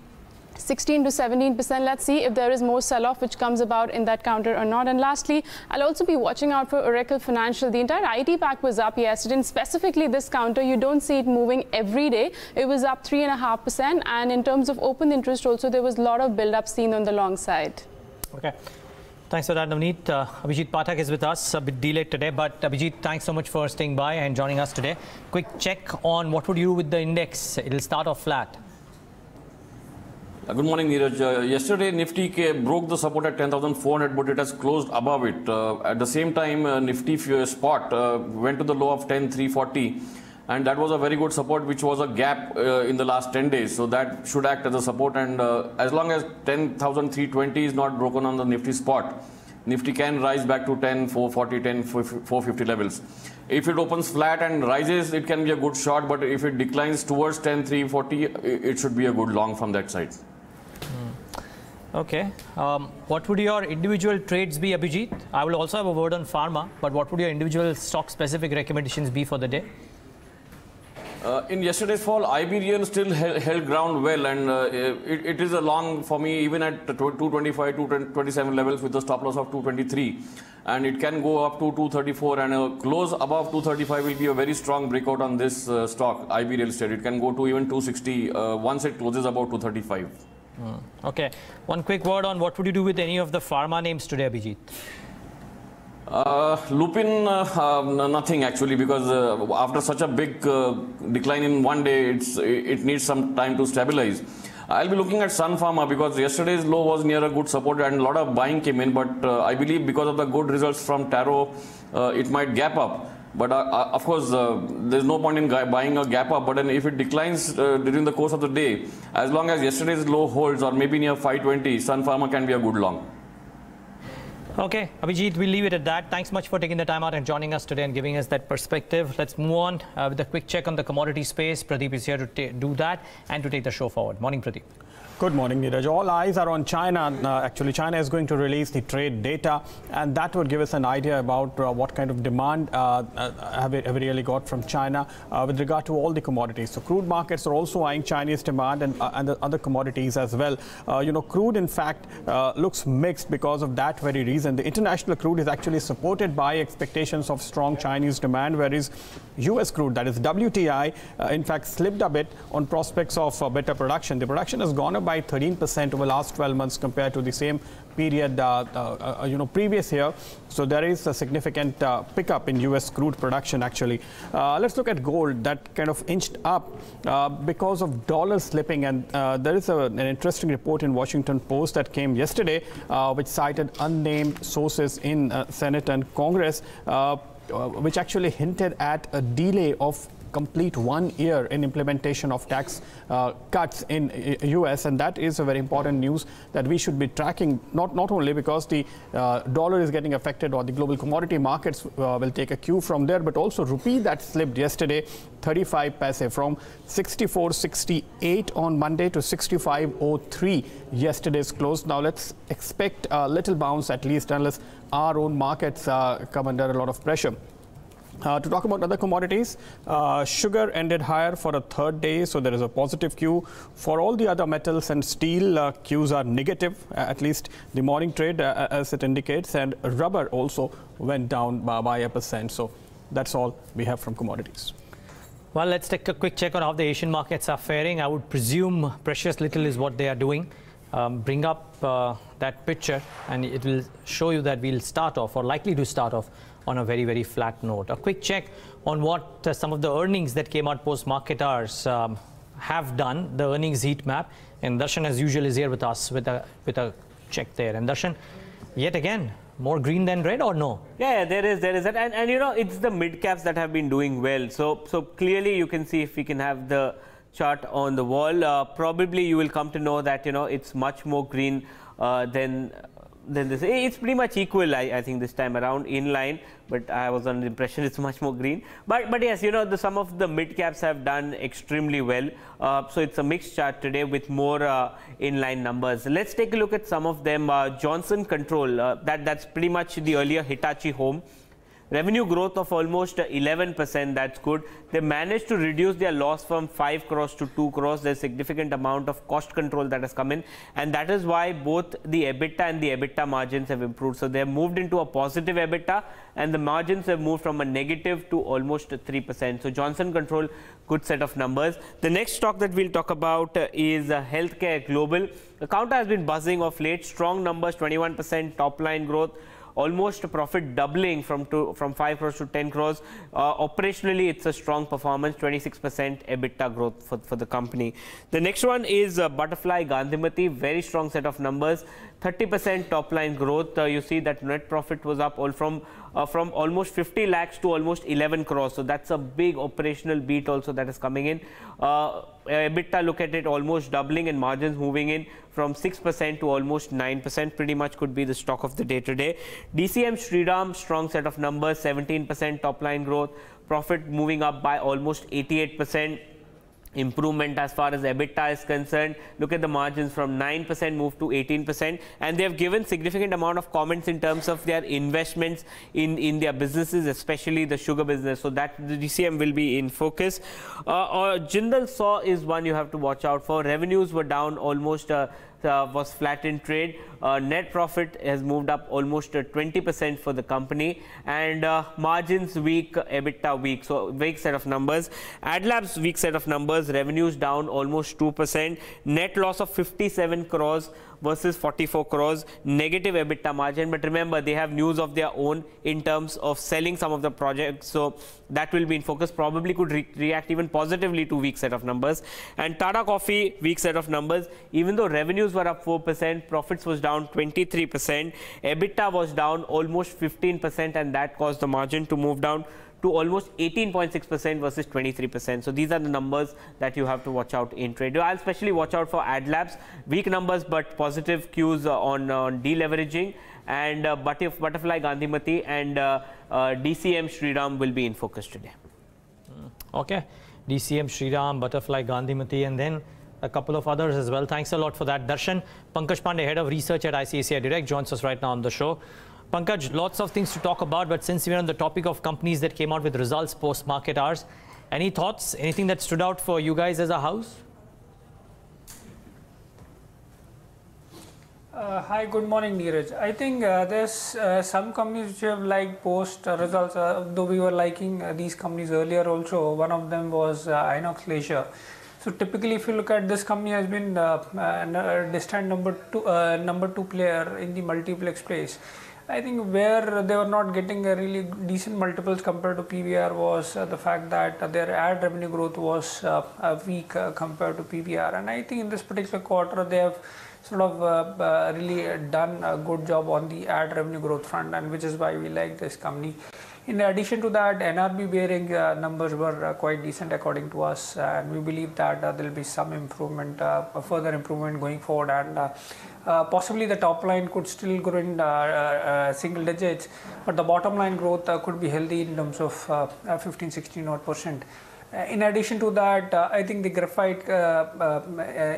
16 to 17%. Let's see if there is more sell-off which comes about in that counter or not. And lastly, I'll also be watching out for Oracle Financial. The entire IT pack was up yesterday, and specifically this counter, you don't see it moving every day. It was up 3.5%, and in terms of open interest also, there was a lot of build-up seen on the long side. Okay. Thanks for that, Navneet. Abhijit Pathak is with us, a bit delayed today, but Abhijit, thanks so much for staying by and joining us today. Quick check on what would you do with the index. It'll start off flat. Good morning, Neeraj. Yesterday, Nifty broke the support at 10,400, but it has closed above it. At the same time, Nifty spot went to the low of 10,340, and that was a very good support, which was a gap in the last 10 days. So that should act as a support, and as long as 10,320 is not broken on the Nifty spot, Nifty can rise back to 10,440, 10,450 levels. If it opens flat and rises, it can be a good short, but if it declines towards 10,340, it should be a good long from that side. Okay. What would your individual trades be, Abhijit? I will also have a word on pharma, but what would your individual stock-specific recommendations be for the day? In yesterday's fall, Iberian still held ground well, and it is a long for me even at 225, 227 levels with a stop loss of 223, and it can go up to 234, and a close above 235 will be a very strong breakout on this stock, Iberian State. It can go to even 260 once it closes above 235. Okay. One quick word on what would you do with any of the pharma names today, Abhijit? Lupin, nothing actually, because after such a big decline in one day, it needs some time to stabilize. I'll be looking at Sun Pharma because yesterday's low was near a good support and a lot of buying came in, but I believe because of the good results from Taro, it might gap up. But of course, there's no point in buying a gap up. But then if it declines during the course of the day, as long as yesterday's low holds or maybe near 520, Sun Pharma can be a good long. Okay, Abhijit, we'll leave it at that. Thanks much for taking the time out and joining us today and giving us that perspective. Let's move on with a quick check on the commodity space. Pradeep is here to do that and to take the show forward. Morning, Pradeep. Good morning, Neeraj. All eyes are on China. Actually, China is going to release the trade data, and that would give us an idea about what kind of demand have we really got from China with regard to all the commodities. So crude markets are also eyeing Chinese demand and the other commodities as well. Crude, in fact, looks mixed because of that very reason. The international crude is actually supported by expectations of strong Chinese demand, whereas US crude, that is WTI, in fact, slipped a bit on prospects of better production. The production has gone up by 13% over the last 12 months compared to the same period, previous year. So there is a significant pickup in U.S. crude production, actually. Let's look at gold. That kind of inched up because of dollar slipping. And there is an interesting report in Washington Post that came yesterday, which cited unnamed sources in Senate and Congress, which actually hinted at a delay of complete 1 year in implementation of tax cuts in US, and that is a very important news that we should be tracking, not only because the dollar is getting affected or the global commodity markets will take a cue from there, but also rupee that slipped yesterday 35 paise from 64.68 on Monday to 65.03 yesterday's close. Now let's expect a little bounce, at least unless our own markets come under a lot of pressure. To talk about other commodities, sugar ended higher for a third day, so there is a positive cue. For all the other metals and steel, cues are negative, at least the morning trade as it indicates, and rubber also went down by 1%. So that's all we have from commodities. Well, let's take a quick check on how the Asian markets are faring. I would presume precious little is what they are doing. Bring up that picture and it will show you that we'll start off, or likely to start off, on a very, very flat note. A quick check on what some of the earnings that came out post-market hours have done, the earnings heat map. And Darshan, as usual, is here with us with a check there. And Darshan, yet again, more green than red, or no? Yeah, there is that. And you know, it's the mid caps that have been doing well. So clearly you can see, if we can have the chart on the wall, probably you will come to know that, you know, it's much more green than this. It's pretty much equal, I think, this time around, in line, but I was under the impression it's much more green. But yes, you know, some of the mid caps have done extremely well. So it's a mixed chart today with more inline numbers. Let's take a look at some of them. Johnson Control, that's pretty much the earlier Hitachi Home. Revenue growth of almost 11%, that's good. They managed to reduce their loss from 5 crores to 2 crores. There's a significant amount of cost control that has come in, and that is why both the EBITDA and the EBITDA margins have improved. So they have moved into a positive EBITDA, and the margins have moved from a negative to almost 3%. So Johnson Control, good set of numbers. The next stock that we'll talk about is Healthcare Global. The counter has been buzzing of late. Strong numbers, 21% top line growth. Almost profit doubling from 5 crores to 10 crores. Operationally, it's a strong performance, 26% EBITDA growth for the company. The next one is Butterfly Gandhimathi, very strong set of numbers, 30% top line growth. You see that net profit was up from almost 50 lakhs to almost 11 crores. So that's a big operational beat also that is coming in. EBITDA, look at it, almost doubling, and margins moving in from 6% to almost 9%. Pretty much could be the stock of the day today. DCM Shriram, strong set of numbers, 17% top line growth. Profit moving up by almost 88%. Improvement as far as EBITDA is concerned. Look at the margins, from 9% moved to 18%, and they have given significant amount of comments in terms of their investments in their businesses, especially the sugar business. So that the DCM will be in focus. Jindal Saw is one you have to watch out for. Revenues were down almost was flat in trade. Net profit has moved up almost 20% for the company, and margins weak, EBITDA weak. So weak set of numbers. AdLabs, weak set of numbers. Revenues down almost 2%. Net loss of 57 crores versus 44 crores. Negative EBITDA margin. But remember, they have news of their own in terms of selling some of the projects. So that will be in focus. Probably could react even positively to weak set of numbers. And Tata Coffee, weak set of numbers. Even though revenues were up 4%, profits was down 23%. EBITDA was down almost 15%, and that caused the margin to move down to almost 18.6% versus 23%. So these are the numbers that you have to watch out in trade. I'll especially watch out for AdLabs. Weak numbers, but positive cues on deleveraging. And Butterfly Gandhimathi and DCM Shriram will be in focus today. Okay. DCM Shriram, Butterfly Gandhimathi, and then a couple of others as well. Thanks a lot for that, Darshan. Pankaj Pandey, Head of Research at ICICI Direct, joins us right now on the show. Pankaj, lots of things to talk about, but since we're on the topic of companies that came out with results post-market hours, any thoughts? Anything that stood out for you guys as a house? Hi, good morning, Neeraj. I think there's some companies which have liked post results, though we were liking these companies earlier also. One of them was Inox Leisure. So typically, if you look at this company, has been a distant number two player in the multiplex space. I think where they were not getting a really decent multiples compared to PBR was the fact that their ad revenue growth was weak compared to PBR. And I think in this particular quarter, they have sort of really done a good job on the ad revenue growth front, and which is why we like this company. In addition to that, NRB bearing numbers were quite decent according to us, and we believe that there will be some improvement, further improvement going forward, and possibly the top line could still grow in single digits, but the bottom line growth could be healthy in terms of 15-16% odd. In addition to that, I think the graphite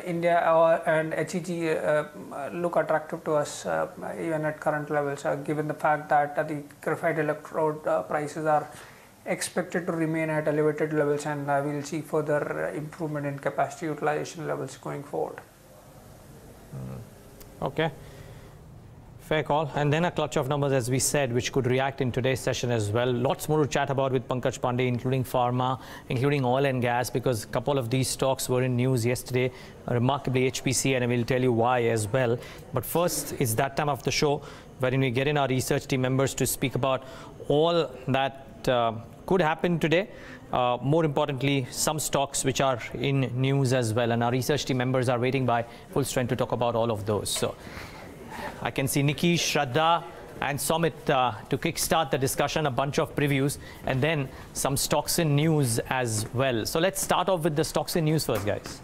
India and HEG look attractive to us even at current levels, given the fact that the graphite electrode prices are expected to remain at elevated levels, and we'll see further improvement in capacity utilization levels going forward. Okay. Fair call. And then a clutch of numbers, as we said, which could react in today's session as well. Lots more to chat about with Pankaj Pandey, including pharma, including oil and gas, because a couple of these stocks were in news yesterday, remarkably HPC, and I will tell you why as well. But first, it's that time of the show wherein we get in our research team members to speak about all that could happen today. More importantly, some stocks which are in news as well. And our research team members are waiting by full strength to talk about all of those. So I can see Nikki, Shraddha and Somit to kickstart the discussion, a bunch of previews, and then some stocks in news as well. So let's start off with the stocks in news first, guys.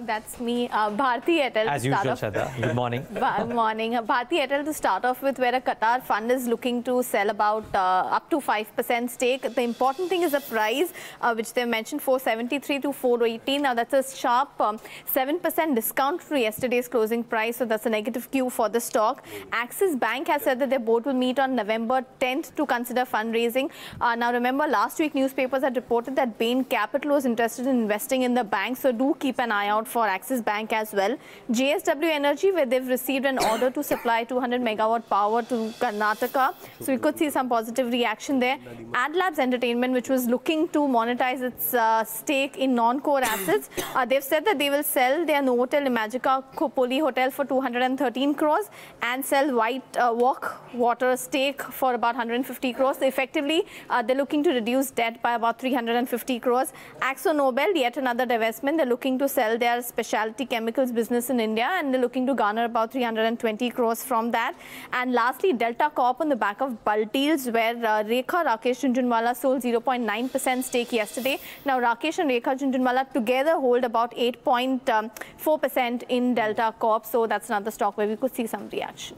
That's me, Bharti Airtel. As usual, Shraddha. Good morning. Morning. Bharti Airtel to start off with, where a Qatar fund is looking to sell about up to 5% stake. The important thing is the price, which they mentioned 473 to 418. Now that's a sharp 7% discount to yesterday's closing price. So that's a negative Q for the stock. Axis Bank has said that their board will meet on November 10th to consider fundraising. Now remember, last week newspapers had reported that Bain Capital was interested in investing in the bank. So do keep an eye out for Axis Bank as well. JSW Energy, where they've received an order to supply 200 megawatt power to Karnataka. So we could see some positive reaction there. AdLabs Entertainment, which was looking to monetize its stake in non-core assets, they've said that they will sell their Novotel Imagica Kopoli Hotel for 213 crores and sell White Walk Water stake for about 150 crores. So effectively, they're looking to reduce debt by about 350 crores. Axo Nobel, yet another divestment. They're looking to sell their specialty chemicals business in India, and they're looking to garner about 320 crores from that. And lastly, Delta Corp on the back of bulk deals, where Rakesh Jhunjhunwala sold 0.9% stake yesterday. Now Rakesh and Rekha Jhunjhunwala together hold about 8.4% in Delta Corp. So that's another stock where we could see some reaction.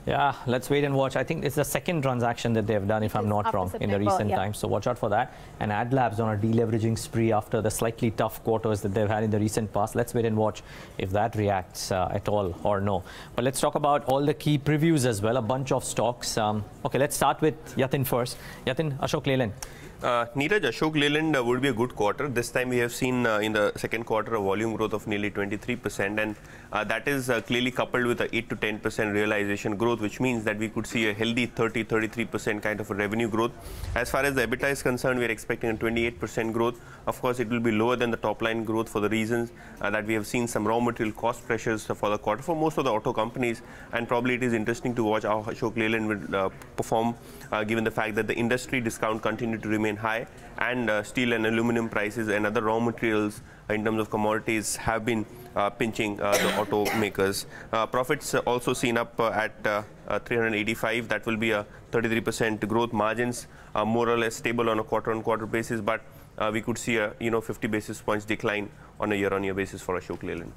Yeah, let's wait and watch. I think it's the second transaction that they've done, if I'm not wrong, in the recent times. So watch out for that. And AdLabs on a deleveraging spree after the slightly tough quarters that they've had in the recent past. Let's wait and watch if that reacts at all or no. But let's talk about all the key previews as well, a bunch of stocks. Okay, let's start with Yatin first. Yatin, Ashok Leyland. Neeraj, Ashok Leyland would be a good quarter. This time we have seen in the second quarter a volume growth of nearly 23%, and that is clearly coupled with a 8 to 10% realization growth, which means that we could see a healthy 30-33% kind of a revenue growth. As far as the EBITDA is concerned, we are expecting a 28% growth. Of course, it will be lower than the top line growth for the reasons that we have seen some raw material cost pressures for the quarter for most of the auto companies, and probably it is interesting to watch how Ashok Leyland will perform given the fact that the industry discount continued to remain high, and steel and aluminum prices and other raw materials in terms of commodities have been pinching the automakers. Profits also seen up at 385. That will be a 33% growth. Margins more or less stable on a quarter-on-quarter basis, but we could see a 50 basis points decline on a year-on-year basis for Ashok Leyland.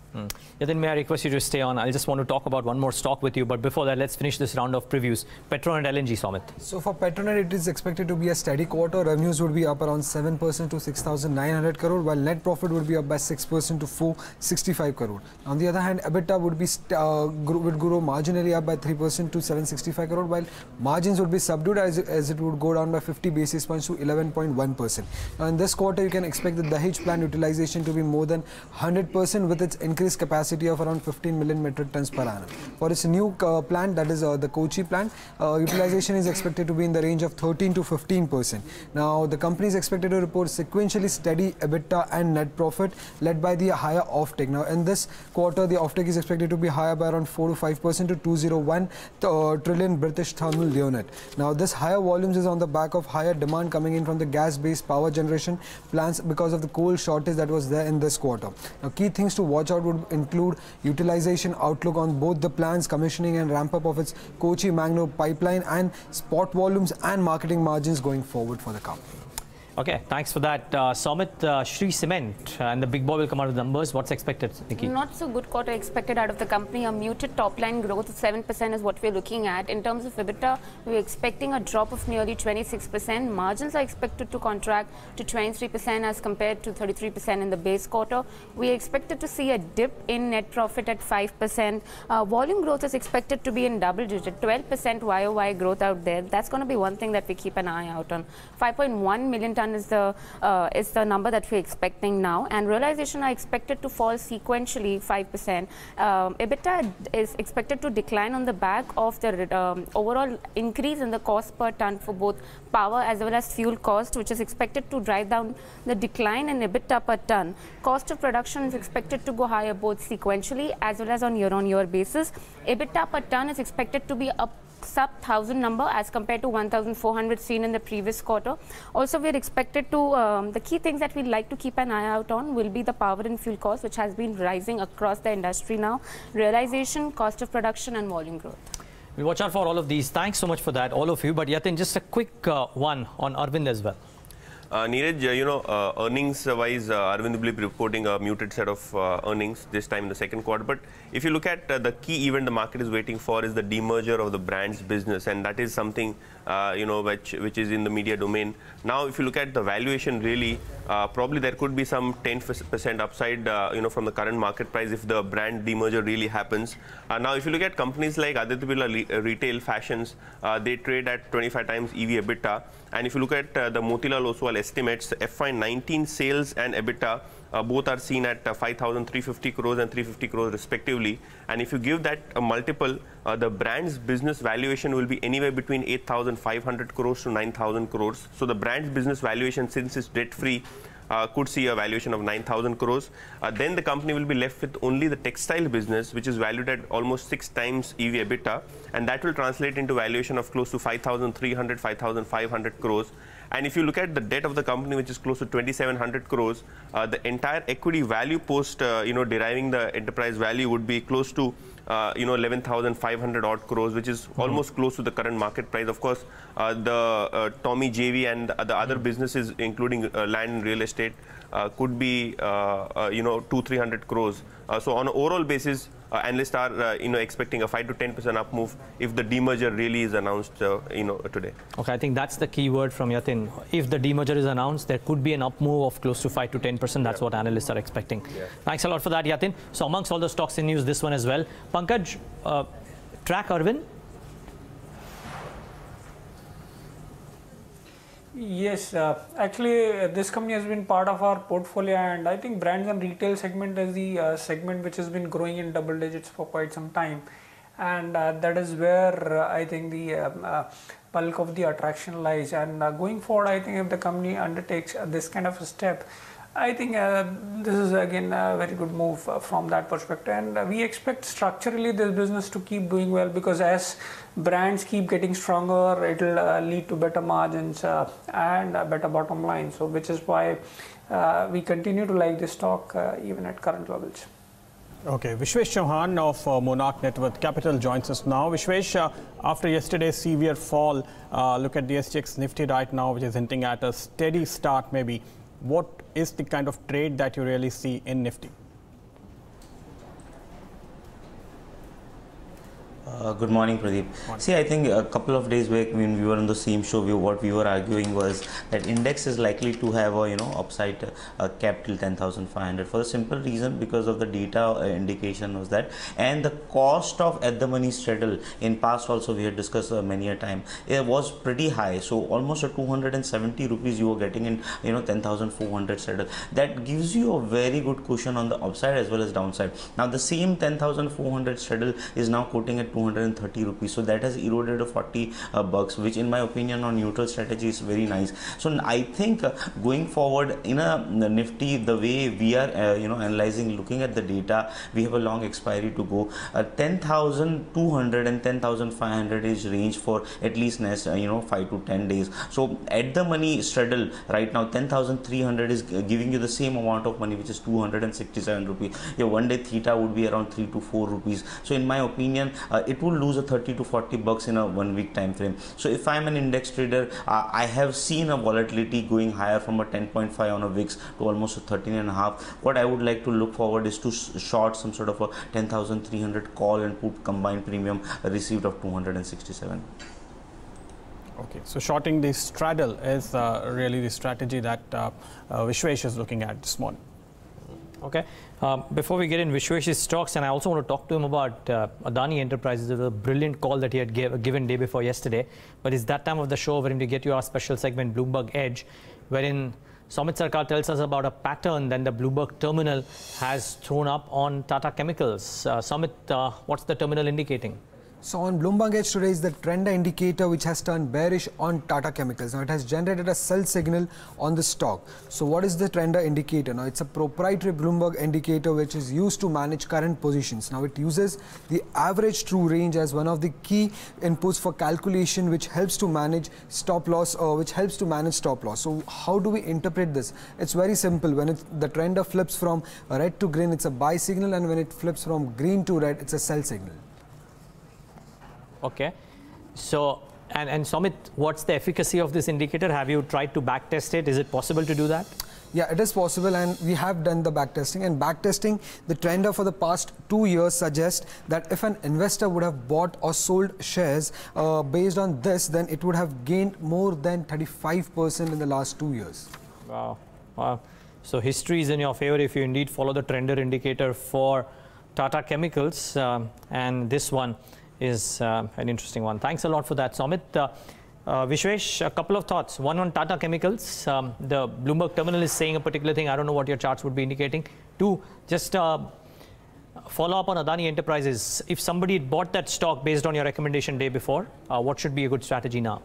Yeah, then may I request you to stay on? I just want to talk about one more stock with you, but before that, let's finish this round of previews. Petronet LNG, Somit. So for Petronet, it is expected to be a steady quarter. Revenues would be up around 7% to 6,900 crore, while net profit would be up by 6% to 465 crore. On the other hand, EBITDA would be would grow marginally up by 3% to 765 crore, while margins would be subdued as it would go down by 50 basis points to 11.1%. Now in this quarter, you can expect the Dahej plant utilization to be more than than 100% with its increased capacity of around 15 million metric tons per annum. For its new plant, that is the Kochi plant, utilization is expected to be in the range of 13 to 15%. Now, the company is expected to report sequentially steady EBITDA and net profit led by the higher offtake. Now, in this quarter, the offtake is expected to be higher by around 4 to 5% to 201 trillion British thermal unit. Now, this higher volumes is on the back of higher demand coming in from the gas-based power generation plants because of the coal shortage that was there in this quarter. Now, key things to watch out would include utilization outlook on both the plants, commissioning and ramp up of its Kochi Mangalore pipeline, and spot volumes and marketing margins going forward for the company. Okay, thanks for that. Somit, Shree Cement and the big boy will come out with numbers. What's expected, Nikki? Not so good quarter expected out of the company. A muted top line growth of 7% is what we're looking at. In terms of EBITDA, we're expecting a drop of nearly 26%. Margins are expected to contract to 23% as compared to 33% in the base quarter. We are expected to see a dip in net profit at 5%. Volume growth is expected to be in double digit, 12% YOY growth out there. That's going to be one thing that we keep an eye out on. 5.1 million ton is the number that we're expecting now, and realization are expected to fall sequentially 5%. EBITDA is expected to decline on the back of the overall increase in the cost per ton for both power as well as fuel cost, which is expected to drive down the decline in EBITDA per ton. Cost of production is expected to go higher both sequentially as well as on year-on-year basis. EBITDA per ton is expected to be up sub 1,000 number as compared to 1,400 seen in the previous quarter. Also, we're expected to, the key things that we'd like to keep an eye out on will be the power and fuel cost, which has been rising across the industry now, realization, cost of production and volume growth. We'll watch out for all of these. Thanks so much for that, all of you. But Yatin, just a quick one on Arvind as well. Neeraj, earnings-wise, Arvind will be reporting a muted set of earnings this time in the second quarter. But if you look at the key event the market is waiting for is the demerger of the brands business, and that is something which is in the media domain. Now, if you look at the valuation, really, probably there could be some 10% upside, from the current market price if the brand demerger really happens. Now, if you look at companies like Aditya Birla Retail Fashions, they trade at 25 times EV EBITDA. And if you look at the Motilal Oswal estimates, FY19 sales and EBITDA both are seen at 5,350 crores and 350 crores respectively. And if you give that a multiple, the brand's business valuation will be anywhere between 8,500 crores to 9,000 crores. So the brand's business valuation, since it's debt-free, could see a valuation of 9,000 crores. Then the company will be left with only the textile business, which is valued at almost 6 times EV EBITDA, and that will translate into valuation of close to 5,300, 5,500 crores. And if you look at the debt of the company, which is close to 2,700 crores, the entire equity value post, deriving the enterprise value would be close to 11,500 odd crores, which is almost close to the current market price. Of course, the Tommy JV and the other businesses, including land and real estate, could be 200-300 crores. So on an overall basis, analysts are expecting a 5 to 10% up move if the demerger really is announced today. Okay, I think that's the key word from Yatin. If the demerger is announced, there could be an up move of close to 5 to 10%. That's what analysts are expecting. Thanks a lot for that, Yatin. So amongst all the stocks in news, this one as well. Pankaj, track Arvind? Yes, actually this company has been part of our portfolio, and I think brands and retail segment is the segment which has been growing in double digits for quite some time, and that is where I think the bulk of the attraction lies. And going forward, I think if the company undertakes this kind of a step, I think this is again a very good move from that perspective, and we expect structurally this business to keep doing well, because as brands keep getting stronger, it will lead to better margins and a better bottom line. So which is why we continue to like this stock even at current levels. Okay, Vishwesh Chauhan of Monarch Net Worth Capital joins us now. Vishwesh, after yesterday's severe fall, look at the SGX Nifty right now, which is hinting at a steady start maybe. What is the kind of trade that you really see in Nifty? Good morning, Pradeep. See, I think a couple of days back when we were on the same show, what we were arguing was that index is likely to have a upside cap till 10,500 for the simple reason because of the data indication was that, and the cost of at the money straddle in past also we had discussed many a time, it was pretty high. So almost a 270 rupees you were getting in 10,400 straddle. That gives you a very good cushion on the upside as well as downside. Now the same 10,400 straddle is now quoting at 230 rupees, so that has eroded to 40 bucks, which in my opinion on neutral strategy is very nice. So I think going forward in a Nifty, the way we are analyzing, looking at the data, we have a long expiry to go. 10,200 and 10,500 is range for at least next 5 to 10 days. So at the money straddle right now 10,300 is giving you the same amount of money, which is 267 rupees. Your one day theta would be around 3 to 4 rupees. So in my opinion it will lose a 30 to 40 bucks in a 1 week time frame. So if I'm an index trader, I have seen a volatility going higher from a 10.5 on a VIX to almost a 13.5. What I would like to look forward is to short some sort of a 10,300 call and put combined premium received of 267. Okay, so shorting the straddle is really the strategy that Vishwesh is looking at this morning. Okay. Before we get in Vishwesh's stocks, and I also want to talk to him about Adani Enterprises. It was a brilliant call that he had given day before yesterday. But it's that time of the show wherein we get you our special segment, Bloomberg Edge, wherein Samit Sarkar tells us about a pattern that the Bloomberg terminal has thrown up on Tata Chemicals. Samit, what's the terminal indicating? So on Bloomberg Edge today is the trend indicator which has turned bearish on Tata Chemicals. Now it has generated a sell signal on the stock. So what is the trend indicator? Now it's a proprietary Bloomberg indicator which is used to manage current positions. Now it uses the average true range as one of the key inputs for calculation, which helps to manage stop loss So how do we interpret this? It's very simple. When the trend flips from red to green, it's a buy signal, and when it flips from green to red, it's a sell signal. Okay, so and Samit, what's the efficacy of this indicator? Have you tried to back test it? Is it possible to do that? Yeah, it is possible, and we have done the back testing. And back testing, the trend for the past 2 years suggests that if an investor would have bought or sold shares based on this, then it would have gained more than 35% in the last 2 years. Wow. Wow. So history is in your favor if you indeed follow the trender indicator for Tata Chemicals, and this one is an interesting one. Thanks a lot for that, Samit. Vishwesh, a couple of thoughts. One on Tata Chemicals. The Bloomberg terminal is saying a particular thing. I don't know what your charts would be indicating. Two, just follow up on Adani Enterprises. If somebody bought that stock based on your recommendation day before, what should be a good strategy now?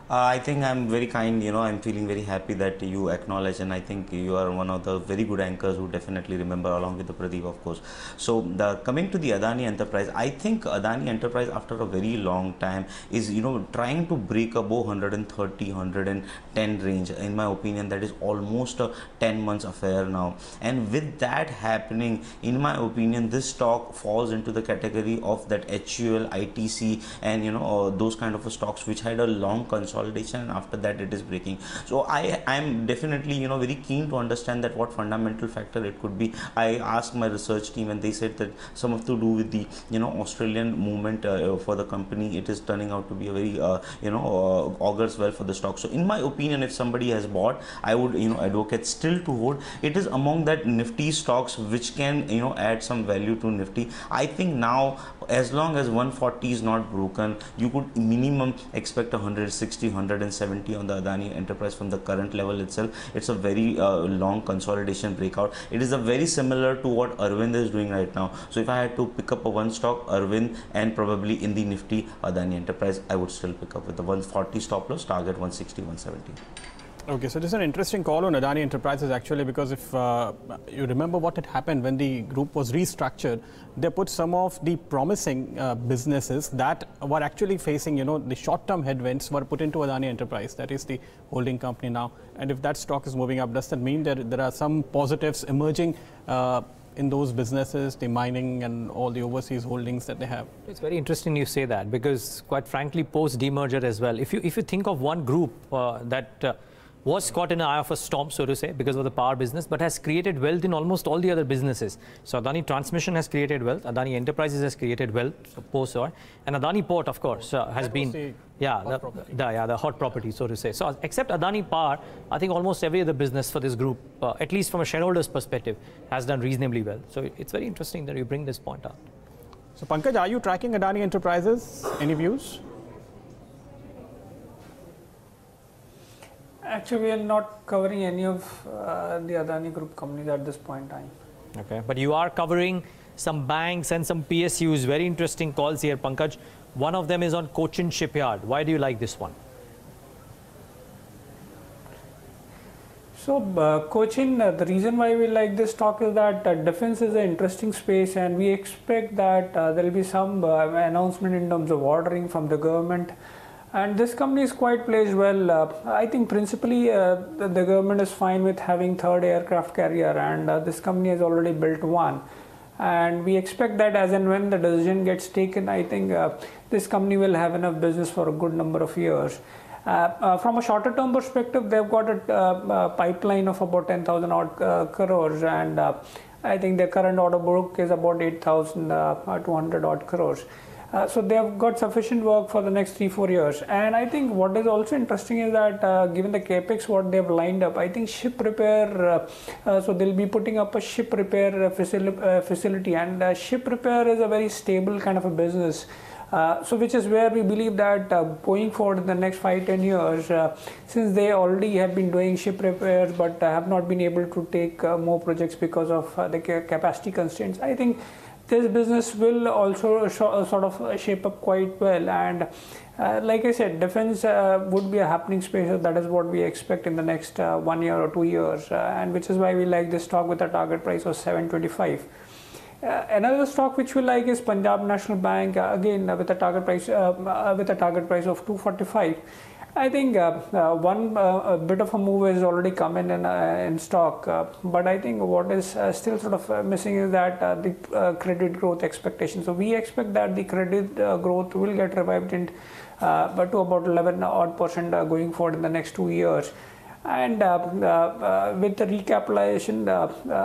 I think I'm very kind, I'm feeling very happy that you acknowledge, and I think you are one of the very good anchors who definitely remember, along with the Pradeep, of course. So coming to the Adani Enterprise, I think Adani Enterprise after a very long time is, trying to break above 130, 110 range. In my opinion, that is almost a 10 months affair now. And with that happening, in my opinion, this stock falls into the category of that HUL, ITC, and, those kind of stocks which had a long consolidation, and after that it is breaking. So I am definitely very keen to understand that what fundamental factor it could be. I asked my research team, and they said that some of to do with the Australian movement for the company. It is turning out to be a very augurs well for the stock. So in my opinion, if somebody has bought, I would advocate still to hold. It is among that Nifty stocks which can add some value to Nifty. I think now as long as 140 is not broken, you could minimum expect 160, 170 on the Adani Enterprise from the current level itself. It's a very long consolidation breakout. It is a very similar to what Arvind is doing right now. So if I had to pick up a one stock, Arvind, and probably in the Nifty Adani Enterprise, I would still pick up with the 140 stop loss, target 160, 170. Okay, so this is an interesting call on Adani Enterprises actually, because if you remember what had happened when the group was restructured, they put some of the promising businesses that were actually facing, the short-term headwinds were put into Adani Enterprise, that is the holding company now. And if that stock is moving up, does that mean that there are some positives emerging in those businesses, the mining and all the overseas holdings that they have? It's very interesting you say that, because quite frankly, post demerger as well, if you think of one group that was caught in an eye of a storm, so to say, because of the power business, but has created wealth in almost all the other businesses. So Adani Transmission has created wealth, Adani Enterprises has created wealth, post-oil, and Adani Port, of course, has been the hot property, so to say. So except Adani Power, I think almost every other business for this group, at least from a shareholder's perspective, has done reasonably well. So it's very interesting that you bring this point up. So Pankaj, are you tracking Adani Enterprises? Any views? Actually, we are not covering any of the Adani Group companies at this point in time. Okay, but you are covering some banks and some PSUs. Very interesting calls here, Pankaj. One of them is on Cochin Shipyard. Why do you like this one? So, Cochin, the reason why we like this stock is that defense is an interesting space, and we expect that there will be some announcement in terms of ordering from the government. And this company is quite placed well. I think principally the government is fine with having third aircraft carrier, and this company has already built one. And we expect that as and when the decision gets taken, I think this company will have enough business for a good number of years. From a shorter term perspective, they've got a pipeline of about 10,000 odd crores, and I think their current order book is about 8,200 odd crores. So they have got sufficient work for the next 3-4 years. And I think what is also interesting is that given the capex what they have lined up, I think ship repair, so they'll be putting up a ship repair facility, and ship repair is a very stable kind of a business. So which is where we believe that going forward in the next 5-10 years, since they already have been doing ship repairs but have not been able to take more projects because of the capacity constraints, I think this business will also sort of shape up quite well. And like I said, defense would be a happening space. That is what we expect in the next 1 year or 2 years, and which is why we like this stock with a target price of 725. Another stock which we like is Punjab National Bank, again with a target price of 245. I think one bit of a move has already come in stock, but I think what is still sort of missing is that the credit growth expectation. So we expect that the credit growth will get revived to about 11% going forward in the next 2 years. And with the recapitalization,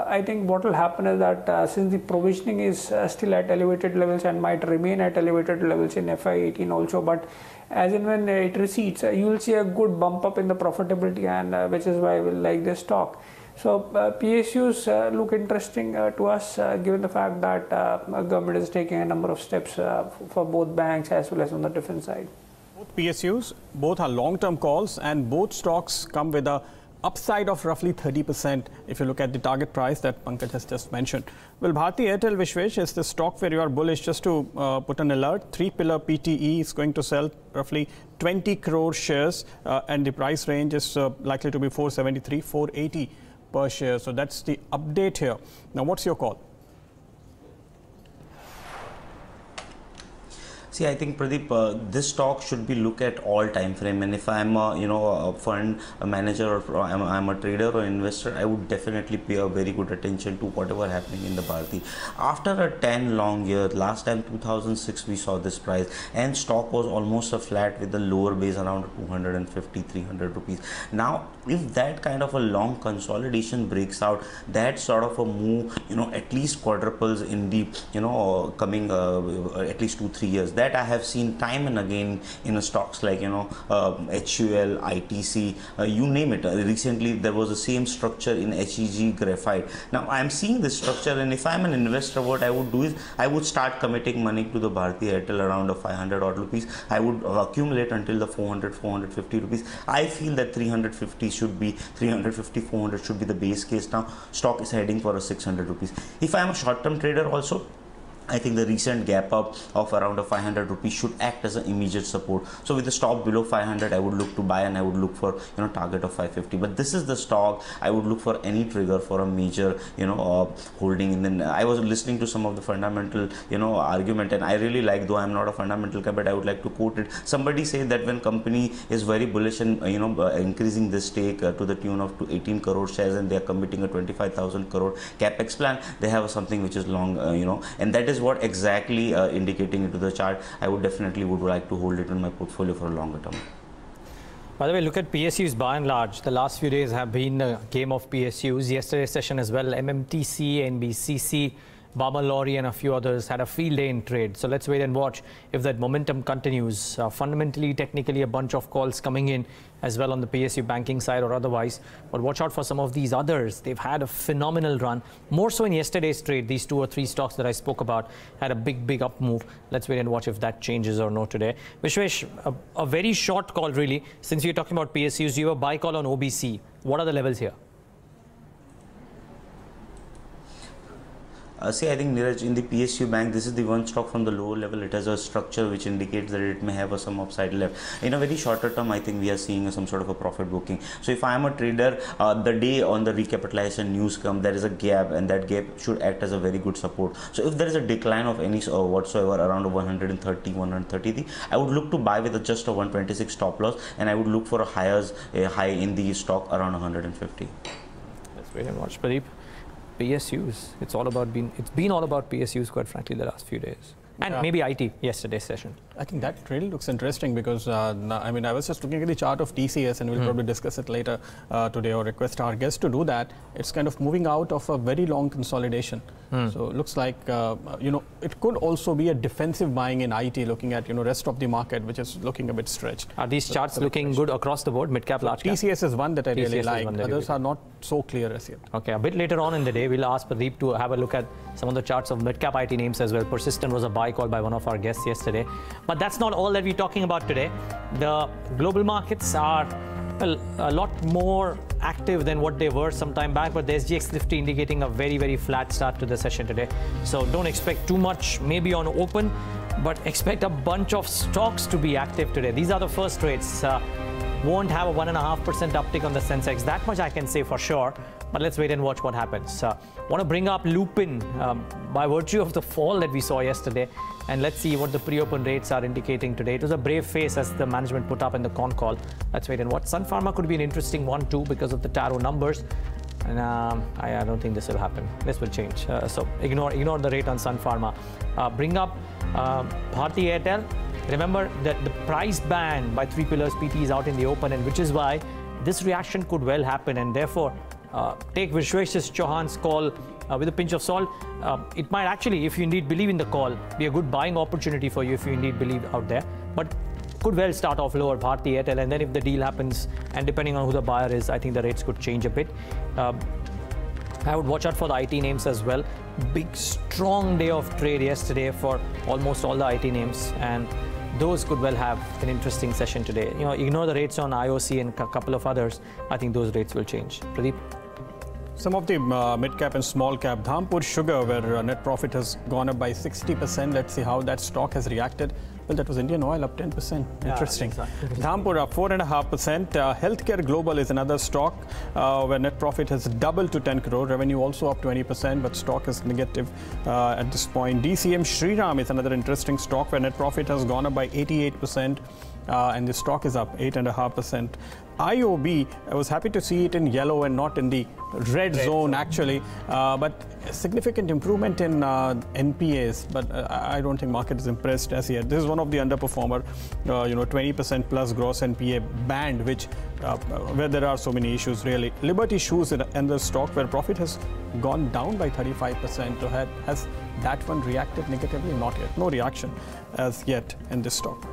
I think what will happen is that since the provisioning is still at elevated levels and might remain at elevated levels in FY18 also, but as and when it recedes, you will see a good bump up in the profitability, and which is why I will like this stock. So PSUs look interesting to us given the fact that government is taking a number of steps for both banks as well as on the defense side. Both PSUs, both are long-term calls, and both stocks come with a upside of roughly 30% if you look at the target price that Pankaj has just mentioned. Well, Bharti Airtel, Vishwesh, is the stock where you are bullish. Just to put an alert, 3-pillar PTE is going to sell roughly 20 crore shares, and the price range is likely to be 473, 480 per share. So that's the update here. Now, what's your call? See, I think Pradeep, this stock should be looked at all time frame, and if I'm a fund manager or I'm a trader or investor, I would definitely pay a very good attention to whatever happening in the Bharti. After a 10 long year, last time 2006 we saw this price, and stock was almost a flat with the lower base around 250, 300 rupees. Now, if that kind of a long consolidation breaks out, that sort of a move, at least quadruples in the coming at least 2-3 years. That I have seen time and again in stocks like HUL, ITC, you name it. Recently there was the same structure in HEG Graphite. Now I am seeing this structure, and if I am an investor, what I would do is I would start committing money to the Bharti Airtel around 500 odd rupees. I would accumulate until the 400, 450 rupees. I feel that 350, 400 should be the base case. Now stock is heading for a 600 rupees. If I am a short-term trader also, I think the recent gap up of around 500 rupees should act as an immediate support. So with the stock below 500, I would look to buy, and I would look for target of 550. But this is the stock I would look for any trigger for a major holding. And then I was listening to some of the fundamental argument, and I really like, though I'm not a fundamental guy, but I would like to quote it. Somebody said that when company is very bullish and increasing this stake to the tune of 18 crore shares, and they are committing a 25,000 crore capex plan, they have something which is long, and that is what exactly indicating into the chart. I would definitely like to hold it in my portfolio for a longer term. By the way, look at PSUs by and large. The last few days have been a game of PSUs. Yesterday's session as well, MMTC, NBCC, Baba Lorry and a few others had a field day in trade. So let's wait and watch if that momentum continues. Fundamentally, technically, a bunch of calls coming in as well on the PSU banking side or otherwise. But watch out for some of these others. They've had a phenomenal run. More so in yesterday's trade. These 2 or 3 stocks that I spoke about had a big up move. Let's wait and watch if that changes or not today. Vishwesh, a very short call really. Since you're talking about PSUs, you have a buy call on OBC. What are the levels here? See, I think Neeraj, in the PSU bank, this is the one stock from the lower level. It has a structure which indicates that it may have some upside left. In a very shorter term, I think we are seeing some sort of a profit booking. So if I am a trader, the day on the recapitalization news come, there is a gap, and that gap should act as a very good support. So if there is a decline of any whatsoever around 130, 130, I would look to buy with just a 126 stop loss, and I would look for a high in the stock around 150. Let's wait and watch, Pradeep. PSUs, it's been all about PSUs, quite frankly, the last few days. And maybe IT, yesterday's session. I think that really looks interesting because, I mean, I was just looking at the chart of TCS, and we'll probably discuss it later today or request our guests to do that. It's kind of moving out of a very long consolidation. So it looks like, it could also be a defensive buying in IT, looking at, rest of the market, which is looking a bit stretched. Are these charts looking good across the board, mid-cap, large-cap? TCS is one that I really like. Others are not so clear as yet. Okay, a bit later on in the day, we'll ask Pradeep to have a look at some of the charts of mid-cap IT names as well. Persistent was a buy call by one of our guests yesterday. But that's not all that we're talking about today. The global markets are a lot more active than what they were some time back, but the SGX Nifty indicating a very flat start to the session today. So don't expect too much maybe on open, but expect a bunch of stocks to be active today. These are the first trades. Won't have a 1.5% uptick on the Sensex. That much I can say for sure. But let's wait and watch what happens. Want to bring up Lupin by virtue of the fall that we saw yesterday. And let's see what the pre-open rates are indicating today. It was a brave face as the management put up in the con call. Let's wait and watch. Sun Pharma could be an interesting one too because of the Taro numbers. And I don't think this will happen. This will change. So ignore the rate on Sun Pharma. Bring up Bharti Airtel. Remember that the price band by 3 pillars PT is out in the open, and which is why this reaction could well happen, and therefore take Vishwesh Chauhan's call with a pinch of salt. It might actually, if you indeed believe in the call, be a good buying opportunity for you if you indeed believe out there. But could well start off lower, Bharti Airtel, and then if the deal happens, and depending on who the buyer is, I think the rates could change a bit. I would watch out for the IT names as well. Big, strong day of trade yesterday for almost all the IT names, and those could well have an interesting session today. Ignore the rates on IOC and a couple of others. I think those rates will change. Pradeep? Some of the mid-cap and small-cap, Dhampur Sugar, where net profit has gone up by 60%. Let's see how that stock has reacted. Well, that was Indian Oil up 10%. Interesting. Yeah, exactly. Dhampur up 4.5%. Healthcare Global is another stock where net profit has doubled to 10 crore. Revenue also up 20%, but stock is negative at this point. DCM Shriram is another interesting stock where net profit has gone up by 88%. And the stock is up 8.5%. IOB, I was happy to see it in yellow and not in the red zone actually, but significant improvement in NPAs, but I don't think market is impressed as yet. This is one of the underperformer, 20% plus gross NPA band, which where there are so many issues really. Liberty Shoes and the stock where profit has gone down by 35%. So has that one reacted negatively? Not yet. No reaction as yet in this stock.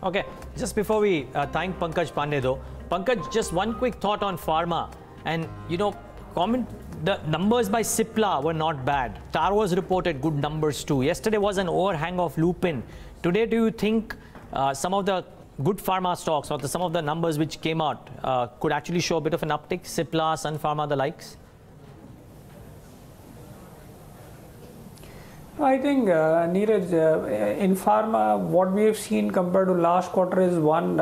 Okay, just before we thank Pankaj Pandey though, Pankaj, just one quick thought on pharma. And the numbers by Cipla were not bad. Taro has reported good numbers too. Yesterday was an overhang of Lupin. Today, do you think some of the good pharma stocks or some of the numbers which came out could actually show a bit of an uptick? Cipla, Sun Pharma, the likes? I think, Neeraj, in pharma, what we have seen compared to last quarter is one,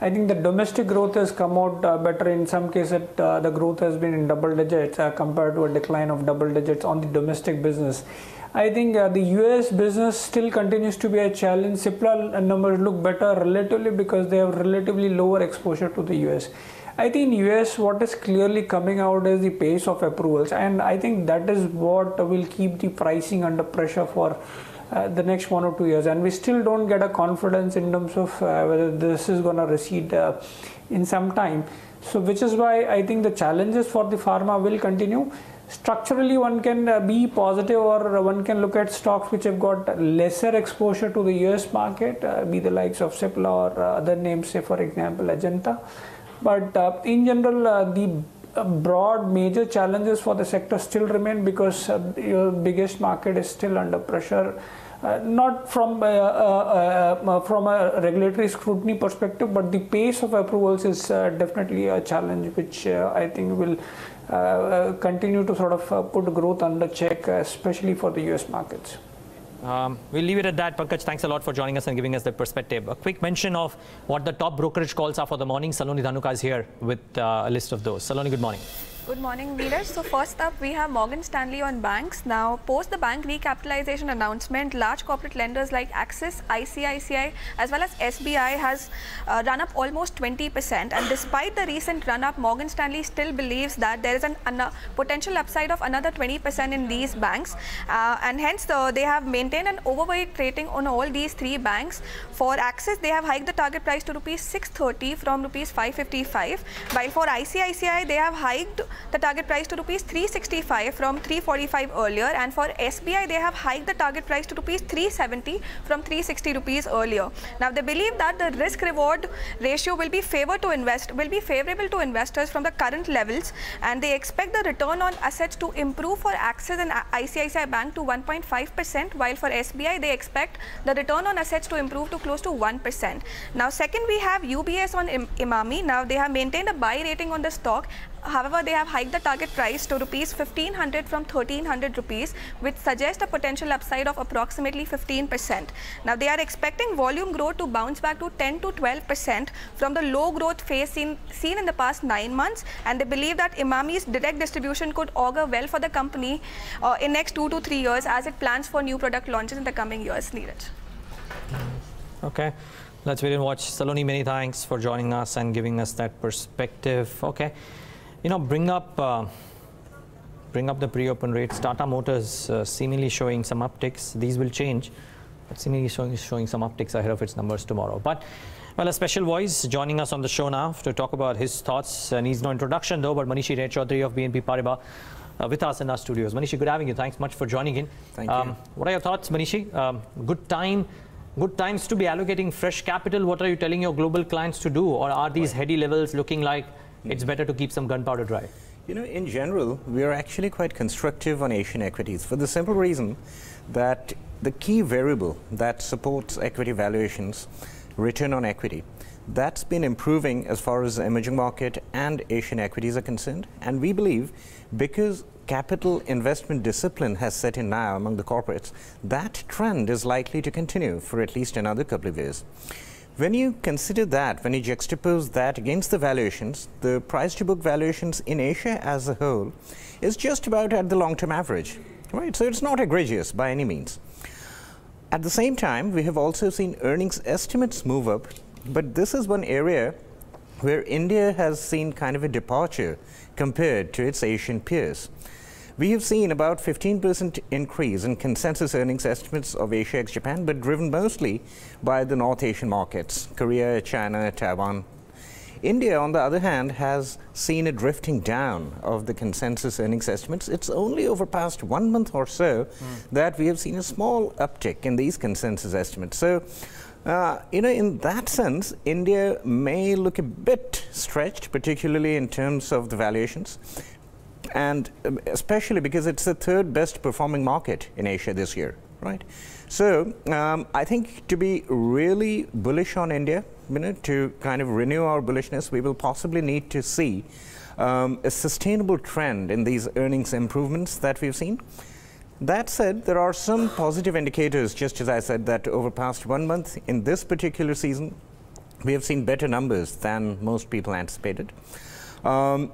I think the domestic growth has come out better. In some cases, the growth has been in double digits compared to a decline of double digits on the domestic business. I think the US business still continues to be a challenge. Cipla numbers look better relatively because they have relatively lower exposure to the US. I think in US what is clearly coming out is the pace of approvals, and I think that is what will keep the pricing under pressure for the next 1 or 2 years, and we still don't get a confidence in terms of whether this is going to recede in some time. So which is why I think the challenges for the pharma will continue. Structurally, one can be positive, or one can look at stocks which have got lesser exposure to the US market, be the likes of Cipla or other names, say for example Ajanta. But in general, the broad major challenges for the sector still remain, because your biggest market is still under pressure. Not from a regulatory scrutiny perspective, but the pace of approvals is definitely a challenge, which I think will continue to sort of put growth under check, especially for the US markets. We'll leave it at that. Pankaj, thanks a lot for joining us and giving us that perspective. A quick mention of what the top brokerage calls are for the morning. Saloni Dhanuka is here with a list of those. Saloni, good morning. Good morning, leaders. So first up, we have Morgan Stanley on banks. Now, post the bank recapitalization announcement, large corporate lenders like Axis, ICICI, as well as SBI has run up almost 20%. And despite the recent run-up, Morgan Stanley still believes that there is a potential upside of another 20% in these banks. And hence, they have maintained an overweight rating on all these three banks. For Axis, they have hiked the target price to rupees 630 from rupees 555. While for ICICI, they have hiked the target price to rupees 365 from 345 earlier, and for SBI they have hiked the target price to rupees 370 from 360 rupees earlier. Now they believe that the risk reward ratio will be favorable to investors from the current levels, and they expect the return on assets to improve for Axis and ICICI Bank to 1.5%, while for SBI they expect the return on assets to improve to close to 1%. Now second, we have UBS on Imami. Now they have maintained a buy rating on the stock. However, they have hiked the target price to rupees 1500 from 1300 rupees, which suggests a potential upside of approximately 15%. Now, they are expecting volume growth to bounce back to 10 to 12% from the low growth phase seen in the past 9 months, and they believe that Imami's direct distribution could augur well for the company in next 2 to 3 years as it plans for new product launches in the coming years. Neeraj. Okay. Let's wait and watch. Saloni, many thanks for joining us and giving us that perspective. Okay. You know, bring up the pre-open rates. Tata Motors seemingly showing some upticks. These will change, but seemingly showing some upticks ahead of its numbers tomorrow. But, well, a special voice joining us on the show now to talk about his thoughts. Needs no introduction though, but Manishi Chaudhary of BNP Paribas with us in our studios. Manishi, good having you. Thanks much for joining in. Thank you. What are your thoughts, Manishi? Good times to be allocating fresh capital. What are you telling your global clients to do? Or are these heady levels looking like it's better to keep some gunpowder dry? You know, in general, we are actually quite constructive on Asian equities for the simple reason that the key variable that supports equity valuations, return on equity, that's been improving as far as the emerging market and Asian equities are concerned. And we believe because capital investment discipline has set in now among the corporates, that trend is likely to continue for at least another couple of years. When you consider that, when you juxtapose that against the valuations, the price-to-book valuations in Asia as a whole is just about at the long-term average, right? So it's not egregious by any means. At the same time, we have also seen earnings estimates move up, but this is one area where India has seen kind of a departure compared to its Asian peers. We have seen about 15% increase in consensus earnings estimates of Asia ex-Japan, but driven mostly by the North Asian markets, Korea, China, Taiwan. India, on the other hand, has seen a drifting down of the consensus earnings estimates. It's only over past 1 month or so that we have seen a small uptick in these consensus estimates. So, you know, in that sense, India may look a bit stretched, particularly in terms of the valuations. And especially because it's the third best performing market in Asia this year, right? So I think to be really bullish on India, you know, to kind of renew our bullishness, we will possibly need to see a sustainable trend in these earnings improvements that we've seen. That said, there are some positive indicators, just as I said, that over past 1 month in this particular season, we have seen better numbers than most people anticipated.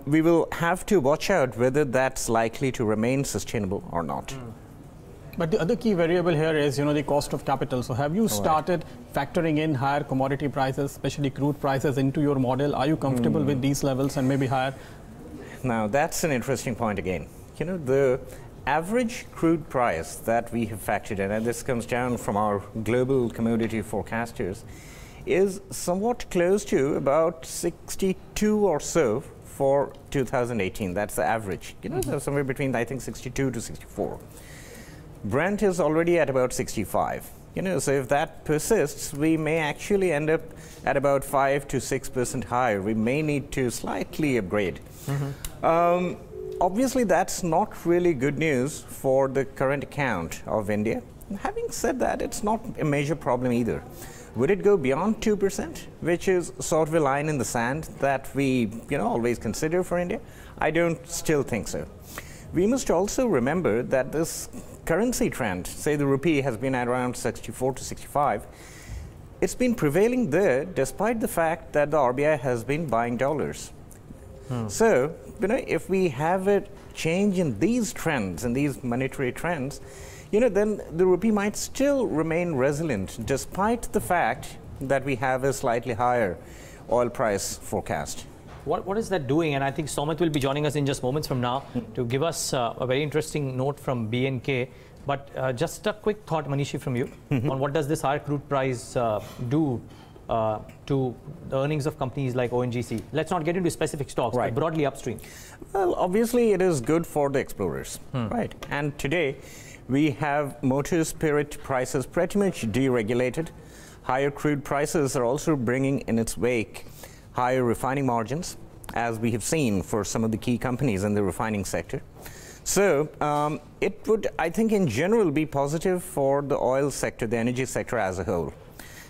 We will have to watch out whether that's likely to remain sustainable or not. But the other key variable here is, you know, the cost of capital. So have you started factoring in higher commodity prices, especially crude prices, into your model? Are you comfortable with these levels and maybe higher? Now, that's an interesting point again. You know, the average crude price that we have factored in, and this comes down from our global commodity forecasters, is somewhat close to about 62 or so for 2018. That's the average. So somewhere between, I think, 62 to 64. Brent is already at about 65. So if that persists, we may actually end up at about 5 to 6% higher. We may need to slightly upgrade. Obviously, that's not really good news for the current account of India. Having said that, it's not a major problem either. Would it go beyond 2%, which is sort of a line in the sand that we always consider for India? I don't still think so. We must also remember that this currency trend, say the rupee has been at around 64 to 65, it's been prevailing there despite the fact that the RBI has been buying dollars. So, if we have a change in these trends, in these monetary trends, then the rupee might still remain resilient despite the fact that we have a slightly higher oil price forecast. What is that doing? And I think Somit will be joining us in just moments from now to give us a very interesting note from BNK. But just a quick thought, Manishi, from you on what does this higher crude price do to the earnings of companies like ONGC? Let's not get into specific stocks, but broadly upstream. Well, obviously, it is good for the explorers, right? And today, we have motor spirit prices pretty much deregulated. Higher crude prices are also bringing in its wake higher refining margins, as we have seen for some of the key companies in the refining sector. So it would, I think, in general be positive for the oil sector, the energy sector as a whole.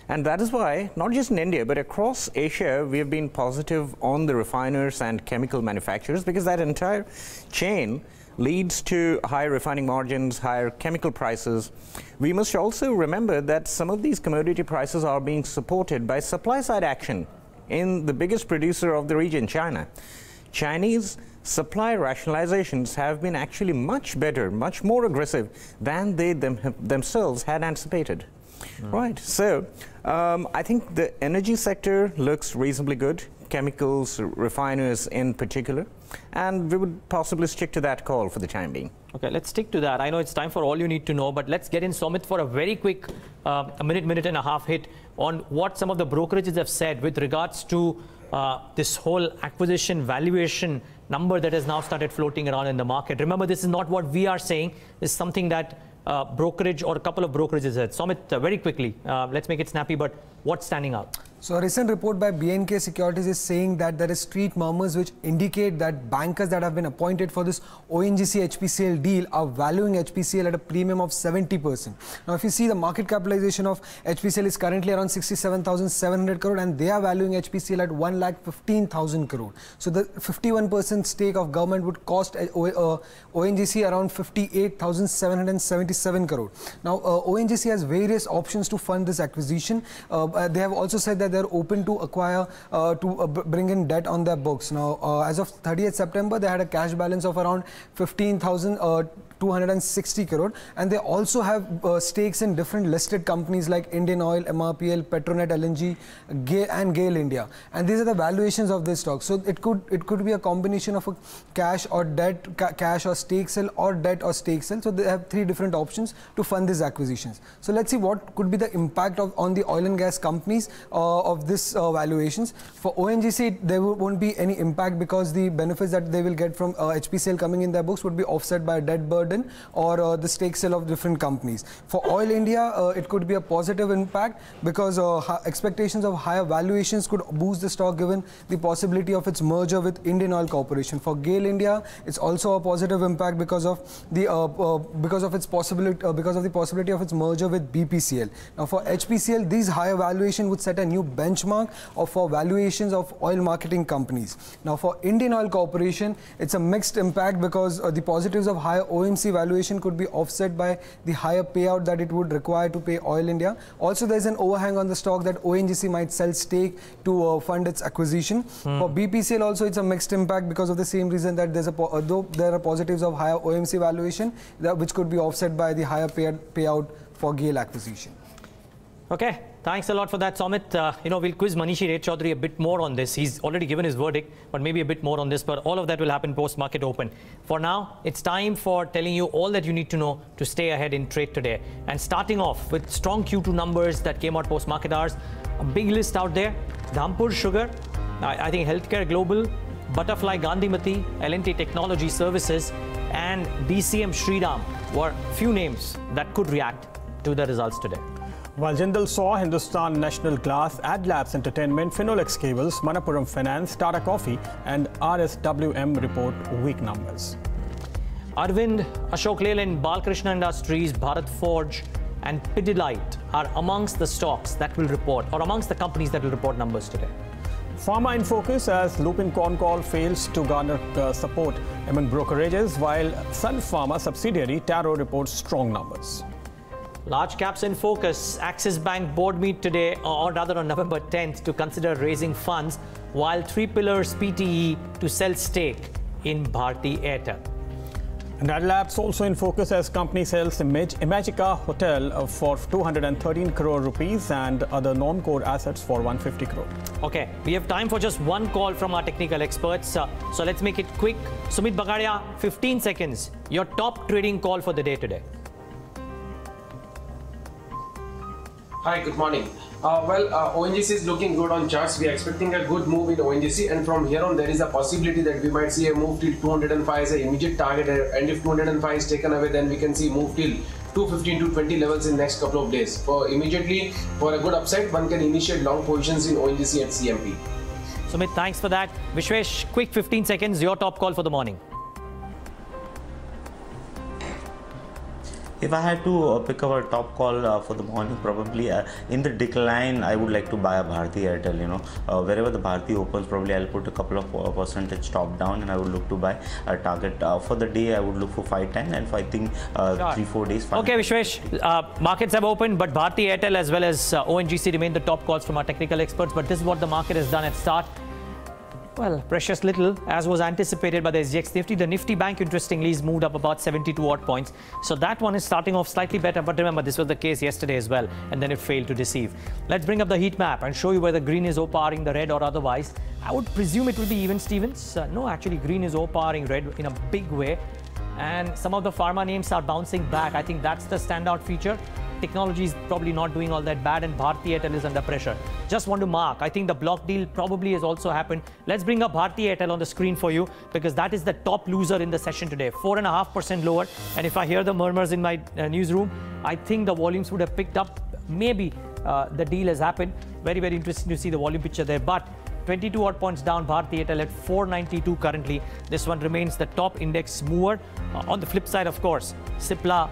And that is why, not just in India, but across Asia, we have been positive on the refiners and chemical manufacturers, because that entire chain leads to higher refining margins, higher chemical prices. We must also remember that some of these commodity prices are being supported by supply-side action in the biggest producer of the region, China. Chinese supply rationalizations have been actually much better, much more aggressive than they themselves had anticipated. Right, so I think the energy sector looks reasonably good, chemicals, refiners in particular, and we would possibly stick to that call for the time being. Okay, let's stick to that. I know it's time for all you need to know, but let's get in, Somit, for a very quick minute and a half hit on what some of the brokerages have said with regards to this whole acquisition valuation number that has now started floating around in the market. Remember, this is not what we are saying. This is something that brokerage or a couple of brokerages said. Somit, very quickly, let's make it snappy, but what's standing out? So a recent report by BNK Securities is saying that there is street murmurs which indicate that bankers that have been appointed for this ONGC HPCL deal are valuing HPCL at a premium of 70%. Now, if you see, the market capitalization of HPCL is currently around 67,700 crore, and they are valuing HPCL at 1,15,000 crore. So the 51% stake of government would cost ONGC around 58,777 crore. Now, ONGC has various options to fund this acquisition. They have also said that they're open to acquire, bring in debt on their books. Now, as of 30th September, they had a cash balance of around 15,260 crore, and they also have stakes in different listed companies like Indian Oil, MRPL, Petronet LNG, and GAIL India. And these are the valuations of this stock. So it could be a combination of a cash or debt, cash or stake sale, or debt or stake sale. So they have three different options to fund these acquisitions. So let's see what could be the impact on the oil and gas companies of this valuations. For ONGC, there won't be any impact because the benefits that they will get from HPCL coming in their books would be offset by a debt burden or the stake sale of different companies. For Oil India, it could be a positive impact because expectations of higher valuations could boost the stock given the possibility of its merger with Indian Oil Corporation. For GAIL India, it's also a positive impact because of the possibility of its merger with BPCL. Now, for HPCL, these higher valuation would set a new benchmark for valuations of oil marketing companies. Now, for Indian Oil Corporation, it's a mixed impact because the positives of higher OMC valuation could be offset by the higher payout that it would require to pay Oil India. Also, there's an overhang on the stock that ONGC might sell stake to fund its acquisition. For BPCL also, it's a mixed impact because of the same reason that though there are positives of higher OMC valuation, which could be offset by the higher payout for GAIL acquisition. Okay, thanks a lot for that, Somit. We'll quiz Manishi Red Chaudhary a bit more on this. He's already given his verdict, but maybe a bit more on this. But all of that will happen post-market open. For now, it's time for telling you all that you need to know to stay ahead in trade today. And starting off with strong Q2 numbers that came out post-market hours. A big list out there. Dhampur Sugar, I think Healthcare Global, Butterfly Gandhimati, L&T Technology Services, and DCM Shriram were few names that could react to the results today. While Jindal Saw, Hindustan National Glass, AdLabs Entertainment, Finolex Cables, Manappuram Finance, Tata Coffee and RSWM report weak numbers. Arvind, Ashok Leyland, Balkrishna Industries, Bharat Forge and Pidilite are amongst the stocks that will report, or amongst the companies that will report numbers today. Pharma in focus as Lupin Concall fails to garner support among brokerages, while Sun Pharma subsidiary Taro reports strong numbers. Large caps in focus. Axis Bank board meet today, or rather on November 10th, to consider raising funds, while Three Pillars PTE to sell stake in Bharti Airtel. And AdLabs also in focus as company sells Imagica Hotel for 213 crore rupees and other non-core assets for 150 crore. Okay, we have time for just one call from our technical experts. So let's make it quick. Sumit Bagadia, 15 seconds. Your top trading call for the day today. Hi, good morning. ONGC is looking good on charts. We are expecting a good move in ONGC, and from here on there is a possibility that we might see a move till 205 as an immediate target, and if 205 is taken away, then we can see move till 215 to 20 levels in next couple of days. For immediately, for a good upside, one can initiate long positions in ONGC and CMP. Sumit, thanks for that. Vishwesh, quick 15 seconds, your top call for the morning. If I had to pick our top call for the morning, probably in the decline, I would like to buy a Bharti Airtel. Wherever the Bharti opens, probably I'll put a couple of percentage top down, and I would look to buy a target for the day. I would look for 510, and for I think 3-4 days. Okay, Vishwesh, markets have opened, but Bharti Airtel as well as ONGC remain the top calls from our technical experts. But this is what the market has done at start. Well, precious little, as was anticipated by the SGX Nifty. The Nifty Bank, interestingly, is moved up about 72 odd points. So that one is starting off slightly better. But remember, this was the case yesterday as well, and then it failed to deceive. Let's bring up the heat map and show you whether green is overpowering the red or otherwise. I would presume it will be even Stevens. No, actually, green is overpowering red in a big way. And some of the pharma names are bouncing back. I think that's the standout feature. Technology is probably not doing all that bad, and Bharti Airtel is under pressure. Just want to mark, I think the block deal probably has also happened. Let's bring up Bharti Airtel on the screen for you, because that is the top loser in the session today. 4.5% lower. And if I hear the murmurs in my newsroom, I think the volumes would have picked up. Maybe the deal has happened. Very, very interesting to see the volume picture there. But 22 odd points down, Bharti Airtel at 492 currently. This one remains the top index mover. On the flip side, of course, Cipla,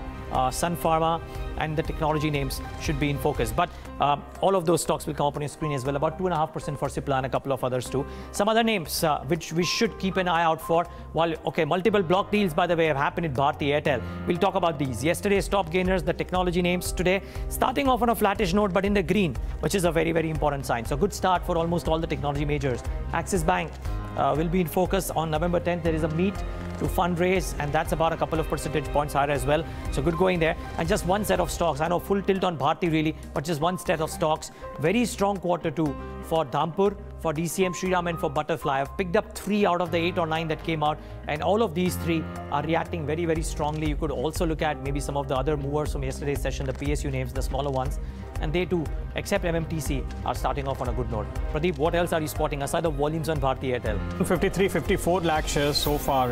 Sun Pharma and the technology names should be in focus. But all of those stocks will come up on your screen as well. About 2.5% for Cipla and a couple of others too. Some other names which we should keep an eye out for. While, okay, multiple block deals, by the way, have happened at Bharti Airtel. We'll talk about these. Yesterday's top gainers, the technology names today, starting off on a flattish note, but in the green, which is a very, very important sign. So good start for almost all the technology majors. Axis Bank will be in focus on November 10th. There is a meet to fundraise, and that's about a couple of percentage points higher as well. So good going there. And just one set of stocks. I know full tilt on Bharti really, but just one set of stocks. Very strong quarter two for Dhampur, for DCM Shriram and for Butterfly. I've picked up 3 out of the 8 or 9 that came out, and all of these 3 are reacting very, very strongly. You could also look at maybe some of the other movers from yesterday's session, the PSU names, the smaller ones, and they too, except MMTC, are starting off on a good note. Pradeep, what else are you spotting aside the volumes on Bharti Airtel? 54 lakh shares so far,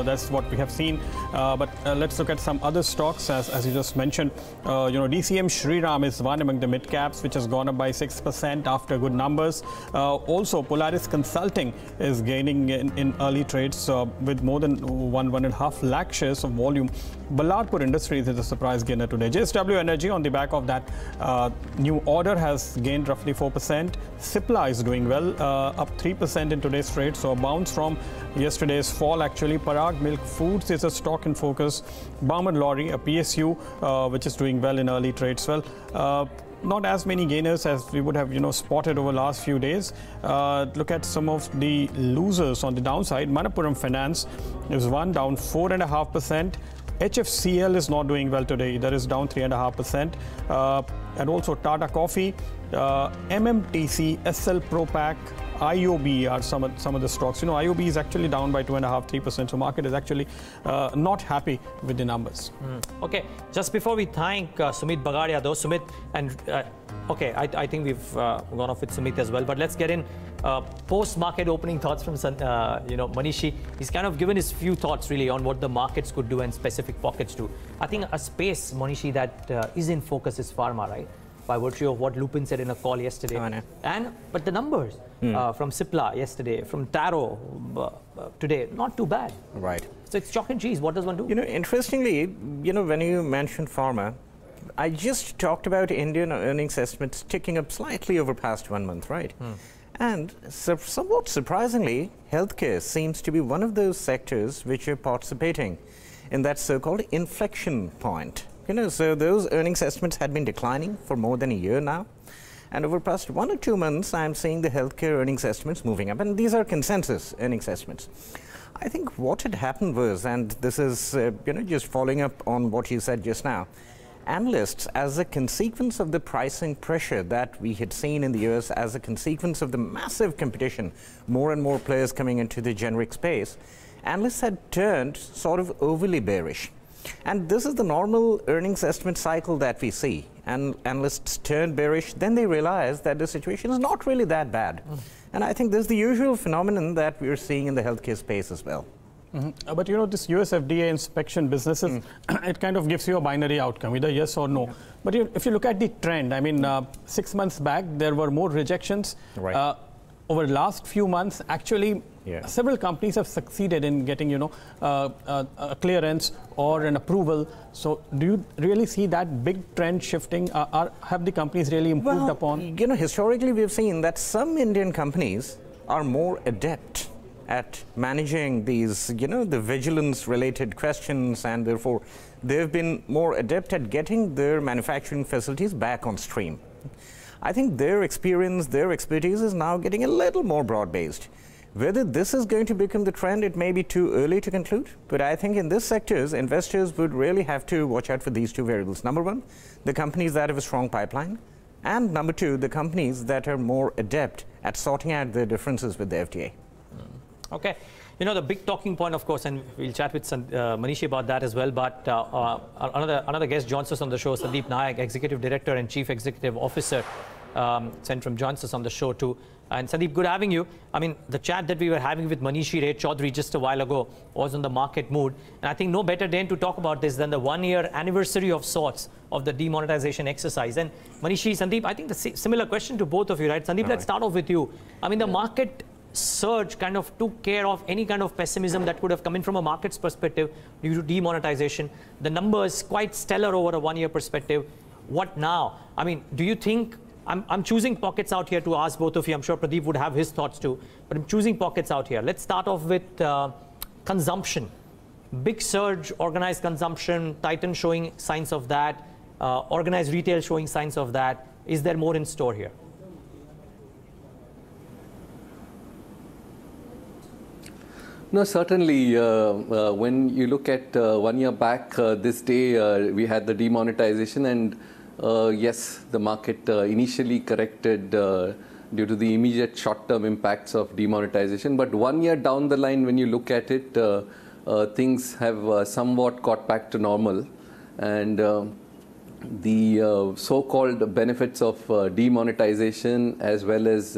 that's what we have seen. But let's look at some other stocks, as you just mentioned. DCM Shriram is one among the mid caps, which has gone up by 6% after good numbers. Also, Polaris Consulting is gaining in early trades with more than 1.5 lakh shares of volume. Balladpur Industries is a surprise gainer today. JSW Energy, on the back of that new order, has gained roughly 4%. Cipla is doing well, up 3% in today's trade, so a bounce from yesterday's fall actually. Parag Milk Foods is a stock in focus. Barmer Lorry, a PSU, which is doing well in early trades. Well, not as many gainers as we would have spotted over the last few days. Look at some of the losers on the downside. Manappuram Finance is one, down 4.5%. HFCL is not doing well today. That is down 3.5%. and also Tata Coffee, MMTC, SL Propack, IOB are some of the stocks. You know, IOB is actually down by 2.5–3%. So market is actually not happy with the numbers. Okay, just before we thank Sumit Bagadia, though, Sumit, and okay, I think we've gone off with Sumit as well. But let's get in post-market opening thoughts from Manishi. He's kind of given his few thoughts really on what the markets could do and specific pockets do. I think a space, Manishi, that is in focus is pharma, right? By virtue of what Lupin said in a call yesterday. But the numbers from Cipla yesterday, from Taro today, not too bad. Right. So it's chalk and cheese. What does one do? You know, interestingly, you know, when you mentioned pharma, I just talked about Indian earnings estimates ticking up slightly over past 1 month, right? And somewhat surprisingly, healthcare seems to be one of those sectors which are participating in that so-called inflection point. You know, so those earnings estimates had been declining for more than a year now. And over the past 1 or 2 months, I'm seeing the healthcare earnings estimates moving up. And these are consensus earnings estimates. I think what had happened was, and this is, you know, just following up on what you said just now, analysts, as a consequence of the pricing pressure that we had seen in the US, as a consequence of the massive competition, more and more players coming into the generic space, analysts had turned sort of overly bearish. And this is the normal earnings estimate cycle that we see. And analysts turn bearish, then they realize that the situation is not really that bad. And I think this is the usual phenomenon that we're seeing in the healthcare space as well. But you know, this US FDA inspection businesses, it kind of gives you a binary outcome, either yes or no. But if you look at the trend, I mean, 6 months back, there were more rejections. Right. Over the last few months, actually, several companies have succeeded in getting, you know, a clearance or an approval. So do you really see that big trend shifting? Have the companies really improved upon? You know, historically, we've seen that some Indian companies are more adept at managing these, you know, the vigilance-related questions, and therefore they've been more adept at getting their manufacturing facilities back on stream. I think their experience, their expertise is now getting a little more broad-based. Whether this is going to become the trend, it may be too early to conclude, but I think in this sectors, investors would really have to watch out for these two variables. Number one, the companies that have a strong pipeline, and number two, the companies that are more adept at sorting out their differences with the FDA. Okay. You know, the big talking point, of course, and we'll chat with Manishi about that as well, but another guest joins us on the show, Sandeep Nayak, Executive Director and Chief Executive Officer, Centrum, joins us on the show too. And Sandeep, good having you. I mean, the chat that we were having with Manishi Ray Chaudhary just a while ago was on the market mood. And I think no better day to talk about this than the 1-year anniversary of sorts of the demonetization exercise. And Manishi, Sandeep, I think the similar question to both of you, right? Sandeep, let's start off with you. I mean, the market surge kind of took care of any kind of pessimism that could have come in from a market's perspective due to demonetization. The numbers quite stellar over a 1-year perspective. What now? I mean, do you think, I'm choosing pockets out here to ask both of you. I'm sure Pradeep would have his thoughts too, but I'm choosing pockets out here. Let's start off with consumption. Big surge, organized consumption, Titan showing signs of that, organized retail showing signs of that. Is there more in store here? No, certainly. When you look at 1 year back, this day we had the demonetization, and yes, the market initially corrected due to the immediate short-term impacts of demonetization. But 1 year down the line, when you look at it, things have somewhat got back to normal, and the so-called benefits of demonetization, as well as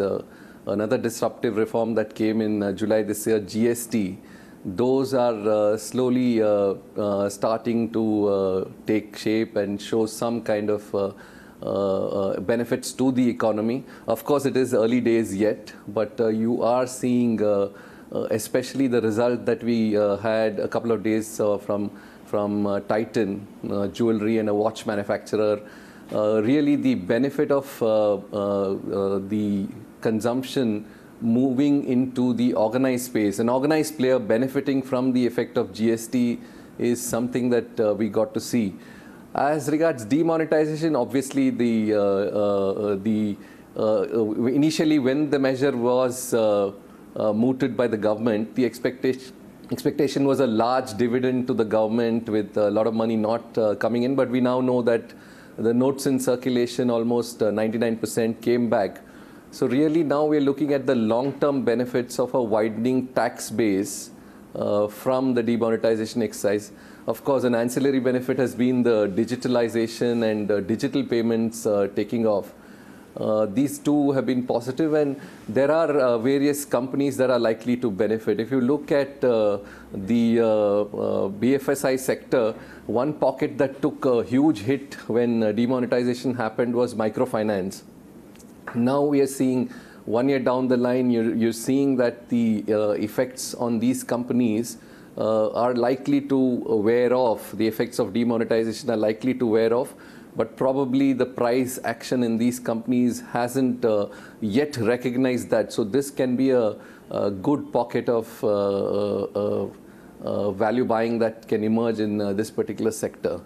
another disruptive reform that came in July this year, GST, those are slowly starting to take shape and show some kind of benefits to the economy. Of course, it is early days yet, but you are seeing, especially the result that we had a couple of days from Titan, jewelry and a watch manufacturer. Really, the benefit of the consumption moving into the organized space, an organized player benefiting from the effect of GST, is something that we got to see. As regards demonetization, obviously initially when the measure was mooted by the government, the expectation was a large dividend to the government with a lot of money not coming in, but we now know that the notes in circulation, almost 99% came back. So really now we're looking at the long-term benefits of a widening tax base from the demonetization exercise. Of course, an ancillary benefit has been the digitalization and digital payments taking off. These two have been positive, and there are various companies that are likely to benefit. If you look at the BFSI sector, one pocket that took a huge hit when demonetization happened was microfinance. Now we are seeing 1 year down the line, you're seeing that the effects on these companies are likely to wear off. The effects of demonetization are likely to wear off. But probably the price action in these companies hasn't yet recognized that. So this can be a good pocket of value buying that can emerge in this particular sector.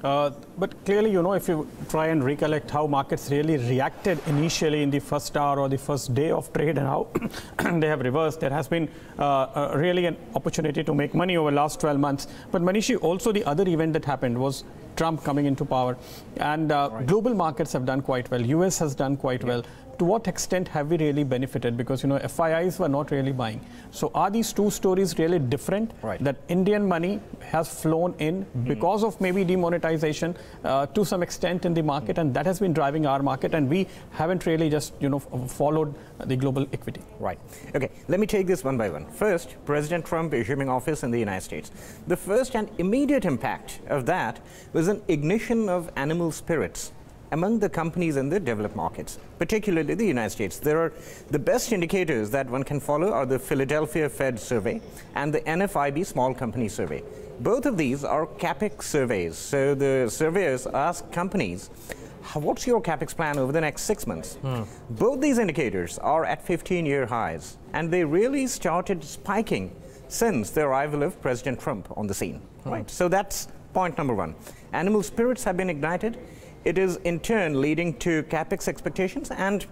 But clearly, you know, if you try and recollect how markets really reacted initially in the first hour or the first day of trade and how they have reversed, there has been really an opportunity to make money over the last 12 months. But Manishi, also the other event that happened was Trump coming into power, and global markets have done quite well. US has done quite well. To what extent have we really benefited? Because, you know, FIIs were not really buying. So are these two stories really different? That Indian money has flown in because of maybe demonetization to some extent in the market, and that has been driving our market, and we haven't really just, you know, followed the global equity. Right. Okay. Let me take this one by one. First, President Trump assuming office in the United States. The first and immediate impact of that was an ignition of animal spirits among the companies in the developed markets, particularly the United States. There are the best indicators that one can follow are the Philadelphia Fed survey and the NFIB small company survey. Both of these are CapEx surveys. So the surveyors ask companies, what's your CapEx plan over the next 6 months? Both these indicators are at 15-year highs, and they really started spiking since the arrival of President Trump on the scene. Right. So that's point number one. Animal spirits have been ignited. It is in turn leading to CapEx expectations, and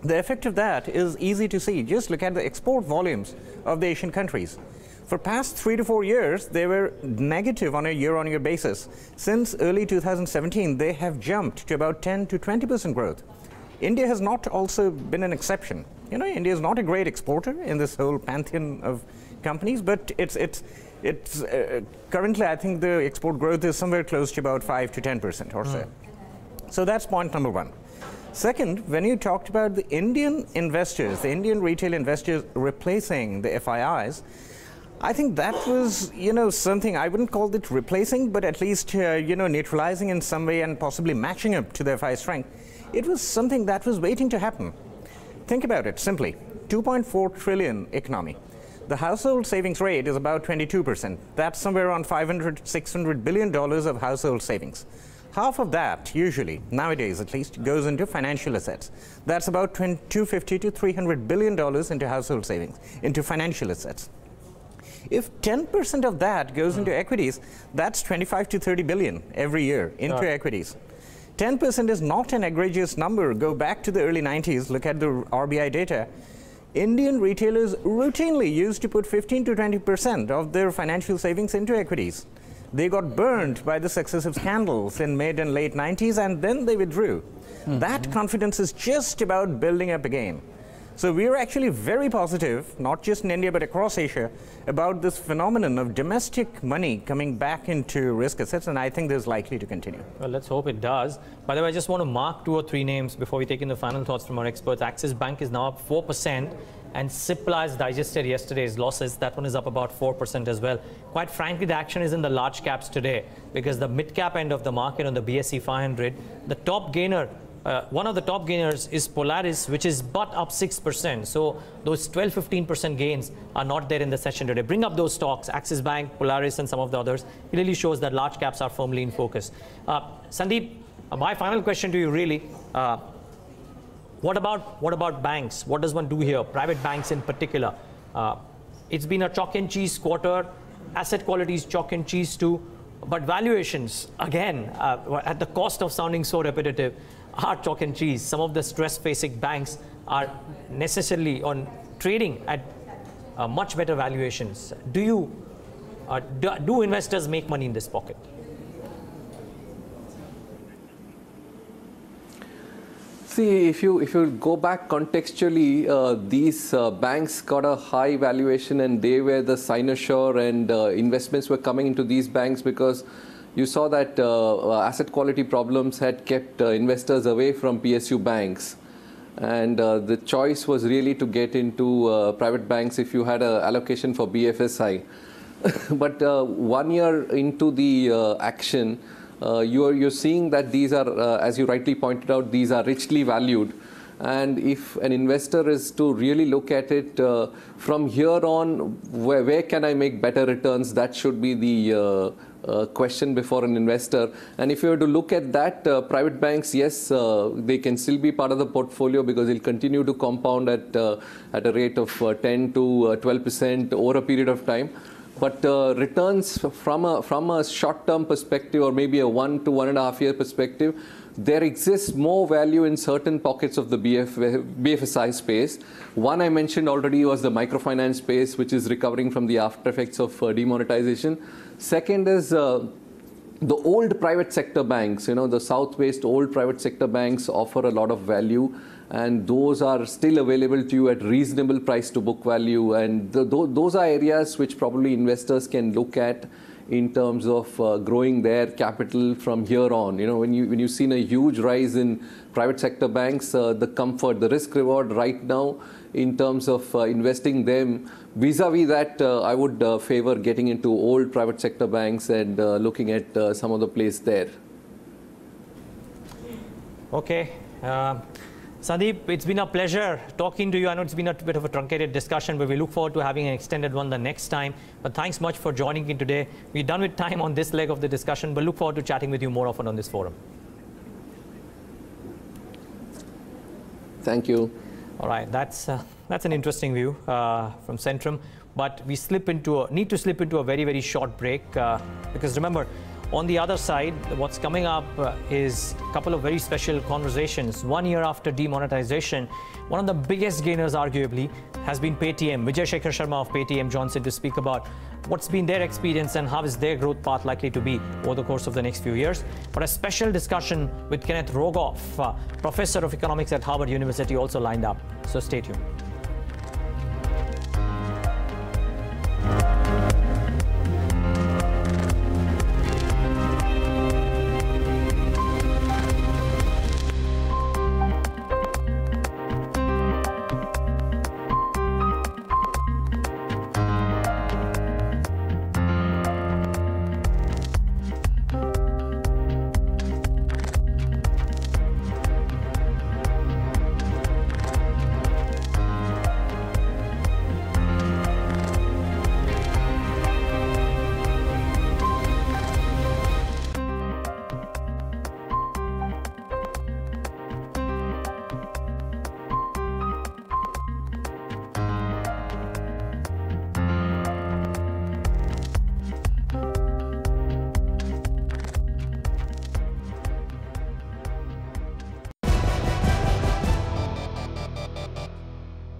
the effect of that is easy to see. Just look at the export volumes of the Asian countries. For past 3 to 4 years, they were negative on a year-on-year basis. Since early 2017, they have jumped to about 10 to 20% growth. India has not also been an exception. You know, India is not a great exporter in this whole pantheon of companies, but it's currently, I think the export growth is somewhere close to about 5 to 10% or so. So that's point number one. Second, when you talked about the Indian investors, the Indian retail investors replacing the FIIs, I think that was, you know, something I wouldn't call it replacing, but at least, you know, neutralizing in some way and possibly matching up to the FI strength. It was something that was waiting to happen. Think about it simply. 2.4 trillion economy. The household savings rate is about 22%. That's somewhere around $500, $600 billion of household savings. Half of that, usually, nowadays at least, goes into financial assets. That's about $250 to $300 billion into household savings, into financial assets. If 10% of that goes into equities, that's 25 to 30 billion every year into equities. 10% is not an egregious number. Go back to the early 90s, look at the RBI data. Indian retailers routinely used to put 15 to 20% of their financial savings into equities. They got burned by the successive scandals in mid and late 90s, and then they withdrew. That confidence is just about building up again. So we are actually very positive, not just in India but across Asia, about this phenomenon of domestic money coming back into risk assets, and I think this is likely to continue. Well, let's hope it does. By the way, I just want to mark 2 or 3 names before we take in the final thoughts from our experts. Axis Bank is now up 4%. And Cipla has digested yesterday's losses. That one is up about 4% as well. Quite frankly, the action is in the large caps today because the mid-cap end of the market on the BSE 500, the top gainer, one of the top gainers is Polaris, which is but up 6%. So those 12-15% gains are not there in the session today. Bring up those stocks, Axis Bank, Polaris, and some of the others. It really shows that large caps are firmly in focus. Sandeep, my final question to you really. What about banks? What does one do here? Private banks in particular. It's been a chalk and cheese quarter. Asset quality is chalk and cheese too. But valuations, again, at the cost of sounding so repetitive, are chalk and cheese. Some of the stress-facing banks are necessarily on trading at much better valuations. Do investors make money in this pocket? See, if you go back contextually, these banks got a high valuation, and they were the cynosure, and investments were coming into these banks because you saw that asset quality problems had kept investors away from PSU banks. And the choice was really to get into private banks if you had an allocation for BFSI. But 1 year into the action, you're seeing that these are, as you rightly pointed out, these are richly valued. And if an investor is to really look at it from here on, where can I make better returns? That should be the question before an investor. And if you were to look at that, private banks, yes, they can still be part of the portfolio because they'll continue to compound at a rate of 10 to 12% over a period of time. But returns from a short-term perspective, or maybe a 1 to 1.5 year perspective, there exists more value in certain pockets of the BFSI space. One I mentioned already was the microfinance space, which is recovering from the after effects of demonetization. Second is the old private sector banks. The South-based old private sector banks offer a lot of value, and those are still available to you at reasonable price to book value. And those are areas which probably investors can look at in terms of growing their capital from here on. When you've seen a huge rise in private sector banks, the comfort, the risk reward right now in terms of investing them, vis-a-vis that, I would favor getting into old private sector banks and looking at some of the place there. Okay. Sandeep, it's been a pleasure talking to you. I know it's been a bit of a truncated discussion, but we look forward to having an extended one the next time. But thanks much for joining in today. We're done with time on this leg of the discussion, but look forward to chatting with you more often on this forum. Thank you. All right, that's an interesting view from Centrum, but we need to slip into a very, very short break because remember, on the other side, what's coming up is a couple of very special conversations. 1 year after demonetization, one of the biggest gainers, arguably, has been Paytm. Vijay Shekhar Sharma of Paytm joins in to speak about what's been their experience and how is their growth path likely to be over the course of the next few years. But a special discussion with Kenneth Rogoff, Professor of Economics at Harvard University, also lined up. So stay tuned.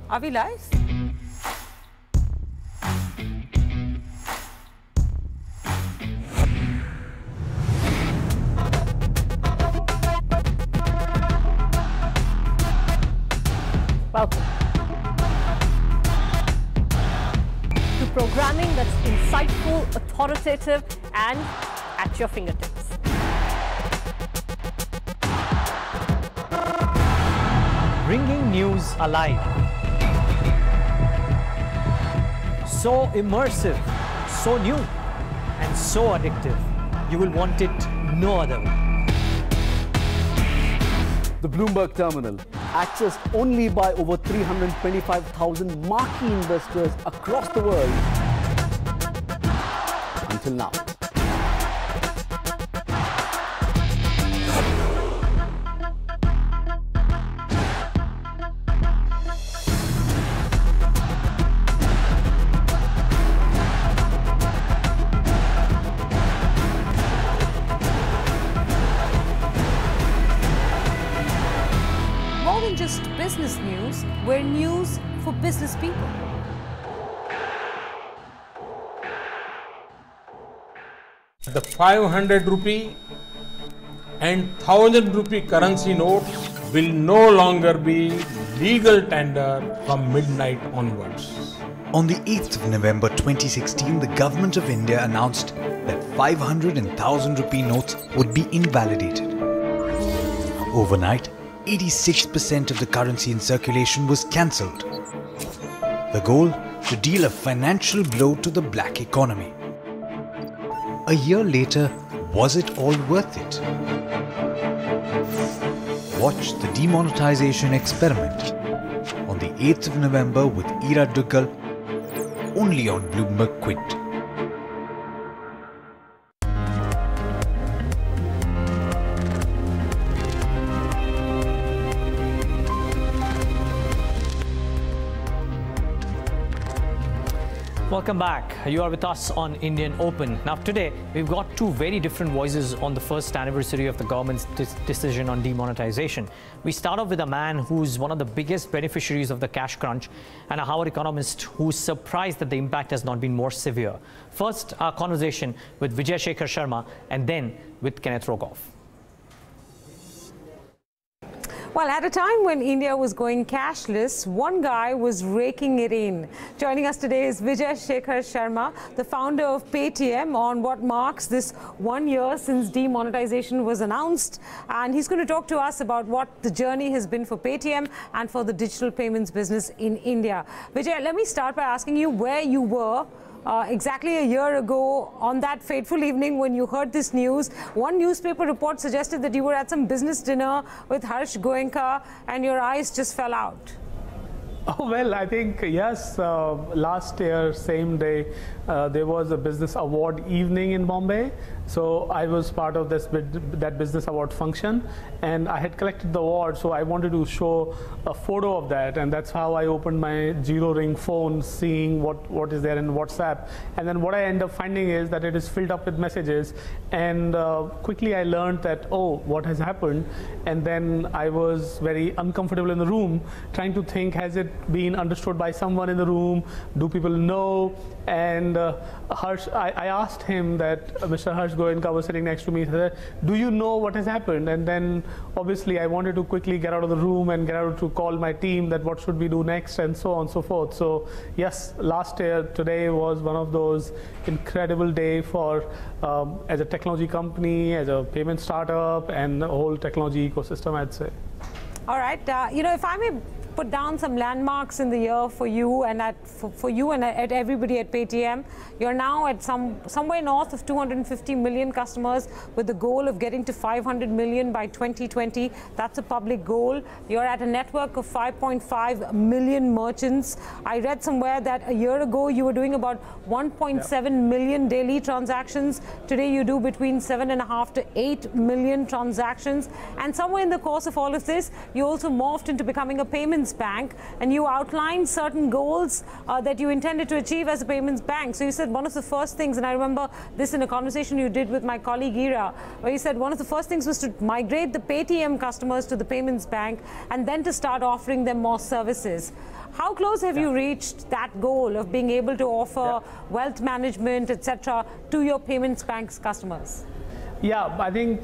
Are we live? Welcome to programming that's insightful, authoritative, and at your fingertips. Bringing news alive. So immersive, so new, and so addictive. You will want it no other way. The Bloomberg Terminal, accessed only by over 325,000 marquee investors across the world until now. Business news, we're news for business people. The 500 rupee and 1000 rupee currency notes will no longer be legal tender from midnight onwards. On the 8th of November 2016, the Government of India announced that 500 and 1000 rupee notes would be invalidated. Overnight, 86% of the currency in circulation was cancelled. The goal? To deal a financial blow to the black economy. A year later, was it all worth it? Watch the demonetization experiment on the 8th of November with Ira Duggal, only on Bloomberg Quint. Welcome back. You are with us on Indian Open. Now today, we've got two very different voices on the first anniversary of the government's decision on demonetization. We start off with a man who's one of the biggest beneficiaries of the cash crunch and a Harvard economist who's surprised that the impact has not been more severe. First, our conversation with Vijay Shekhar Sharma and then with Kenneth Rogoff. Well, at a time when India was going cashless, one guy was raking it in. Joining us today is Vijay Shekhar Sharma, the founder of Paytm, on what marks this 1 year since demonetization was announced. And he's going to talk to us about what the journey has been for Paytm and for the digital payments business in India. Vijay, let me start by asking you where you were exactly a year ago on that fateful evening when you heard this news. One newspaper report suggested that you were at some business dinner with Harsh Goenka and your eyes just fell out. Oh, well, I think, yes, last year, same day, there was a business award evening in Bombay. So I was part of that business award function, and I had collected the award, so I wanted to show a photo of that, and that's how I opened my zero-ring phone, seeing what is there in WhatsApp. And then what I end up finding is that it is filled up with messages, and quickly I learned that, oh, what has happened? And then I was very uncomfortable in the room, trying to think, has it been understood by someone in the room? Do people know? And I asked him that, Mr. Harsh Goenka was sitting next to me, he said, do you know what has happened? And then obviously I wanted to quickly get out of the room and get out to call my team that what should we do next, and so on and so forth. So yes, last year, today was one of those incredible days for as a technology company, as a payment startup, and the whole technology ecosystem, I'd say. All right, you know, if I may put down some landmarks in the year for you and at everybody at Paytm. You're now at somewhere north of 250 million customers with the goal of getting to 500 million by 2020. That's a public goal. You're at a network of 5.5 million merchants. I read somewhere that a year ago you were doing about 1.7 million daily transactions. Today you do between 7.5 to 8 million transactions. And somewhere in the course of all of this, you also morphed into becoming a payments bank, and you outlined certain goals that you intended to achieve as a payments bank. So you said one of the first things, and I remember this in a conversation you did with my colleague Ira, where you said one of the first things was to migrate the Paytm customers to the payments bank and then to start offering them more services. How close have you reached that goal of being able to offer wealth management, etc., to your payments bank's customers? Yeah, I think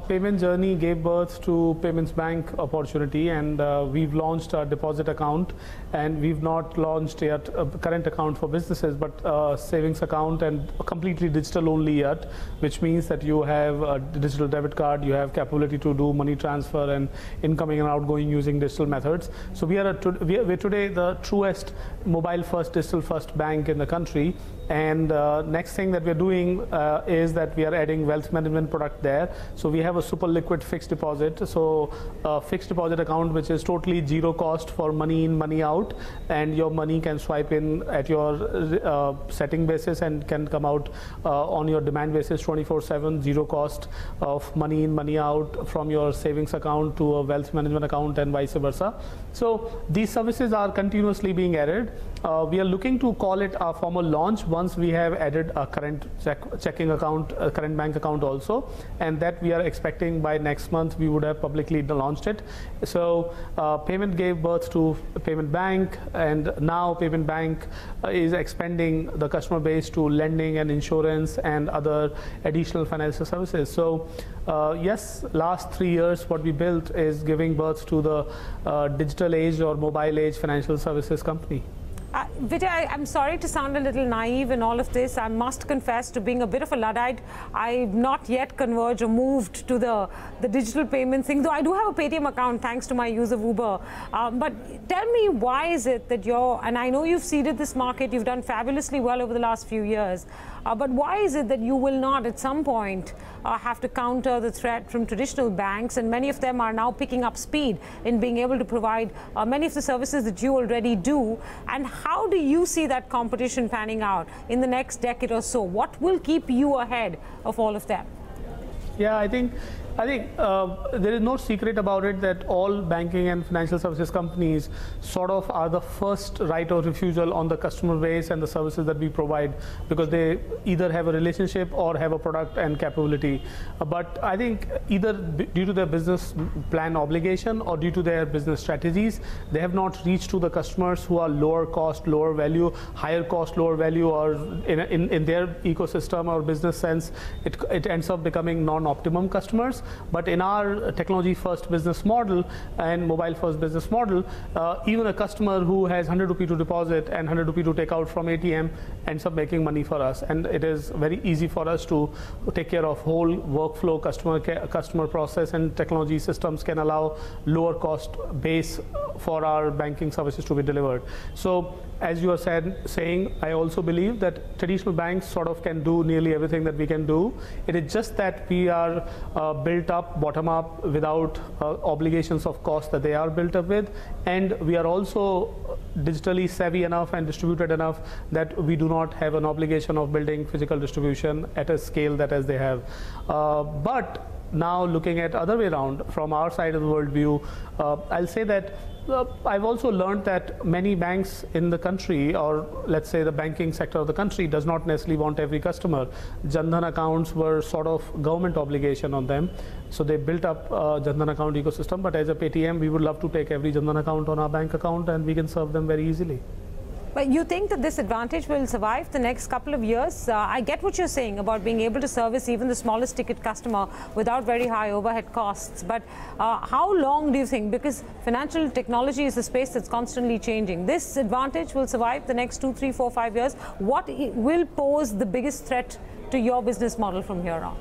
Payment Journey gave birth to Payments Bank opportunity, and we've launched a deposit account, and we've not launched yet a current account for businesses, but a savings account and completely digital only yet, which means that you have a digital debit card, you have capability to do money transfer and incoming and outgoing using digital methods. So we're today the truest mobile first, digital first bank in the country. And next thing that we're doing is that we are adding wealth management product there. So we have a super liquid fixed deposit. So a fixed deposit account which is totally zero cost for money in, money out, and your money can swipe in at your setting basis and can come out on your demand basis 24/7, zero cost of money in, money out from your savings account to a wealth management account and vice versa. So these services are continuously being added. We are looking to call it a formal launch once we have added a current checking account, a current bank account also, and that we are expecting by next month we would have publicly launched it. So Payment gave birth to Payment Bank, and now Payment Bank is expanding the customer base to lending and insurance and other additional financial services. So yes, last 3 years what we built is giving birth to the digital age or mobile age financial services company. Vijay, I'm sorry to sound a little naive in all of this. I must confess to being a bit of a Luddite. I've not yet converged or moved to the digital payment thing, though I do have a Paytm account thanks to my use of Uber. But tell me, why is it that and I know you've seeded this market, you've done fabulously well over the last few years, but why is it that you will not at some point have to counter the threat from traditional banks, and many of them are now picking up speed in being able to provide many of the services that you already do? And how do you see that competition panning out in the next decade or so? What will keep you ahead of all of them? Yeah, I think there is no secret about it that all banking and financial services companies sort of are the first right of refusal on the customer base and the services that we provide, because they either have a relationship or have a product and capability. But I think either due to their business plan obligation or due to their business strategies, they have not reached to the customers who are lower cost, lower value, higher cost, lower value, or in their ecosystem or business sense, it ends up becoming non-optimum customers. But in our technology-first business model and mobile-first business model, even a customer who has 100 rupee to deposit and 100 rupee to take out from ATM ends up making money for us. And it is very easy for us to take care of whole workflow, customer process, and technology systems can allow lower cost base for our banking services to be delivered. So as you are saying, I also believe that traditional banks sort of can do nearly everything that we can do. It is just that we are built up, bottom up, without obligations of cost that they are built up with. And we are also digitally savvy enough and distributed enough that we do not have an obligation of building physical distribution at a scale that as they have. But now looking at other way around, from our side of the world view, I'll say that I've also learned that many banks in the country, or let's say the banking sector of the country, does not necessarily want every customer. Jan Dhan accounts were sort of government obligation on them, so they built up Jan Dhan account ecosystem. But as a Paytm, we would love to take every Jan Dhan account on our bank account, and we can serve them very easily. But you think that this advantage will survive the next couple of years? I get what you're saying about being able to service even the smallest ticket customer without very high overhead costs. But how long do you think? Because financial technology is a space that's constantly changing. This advantage will survive the next 2, 3, 4, 5 years. What will pose the biggest threat to your business model from here on?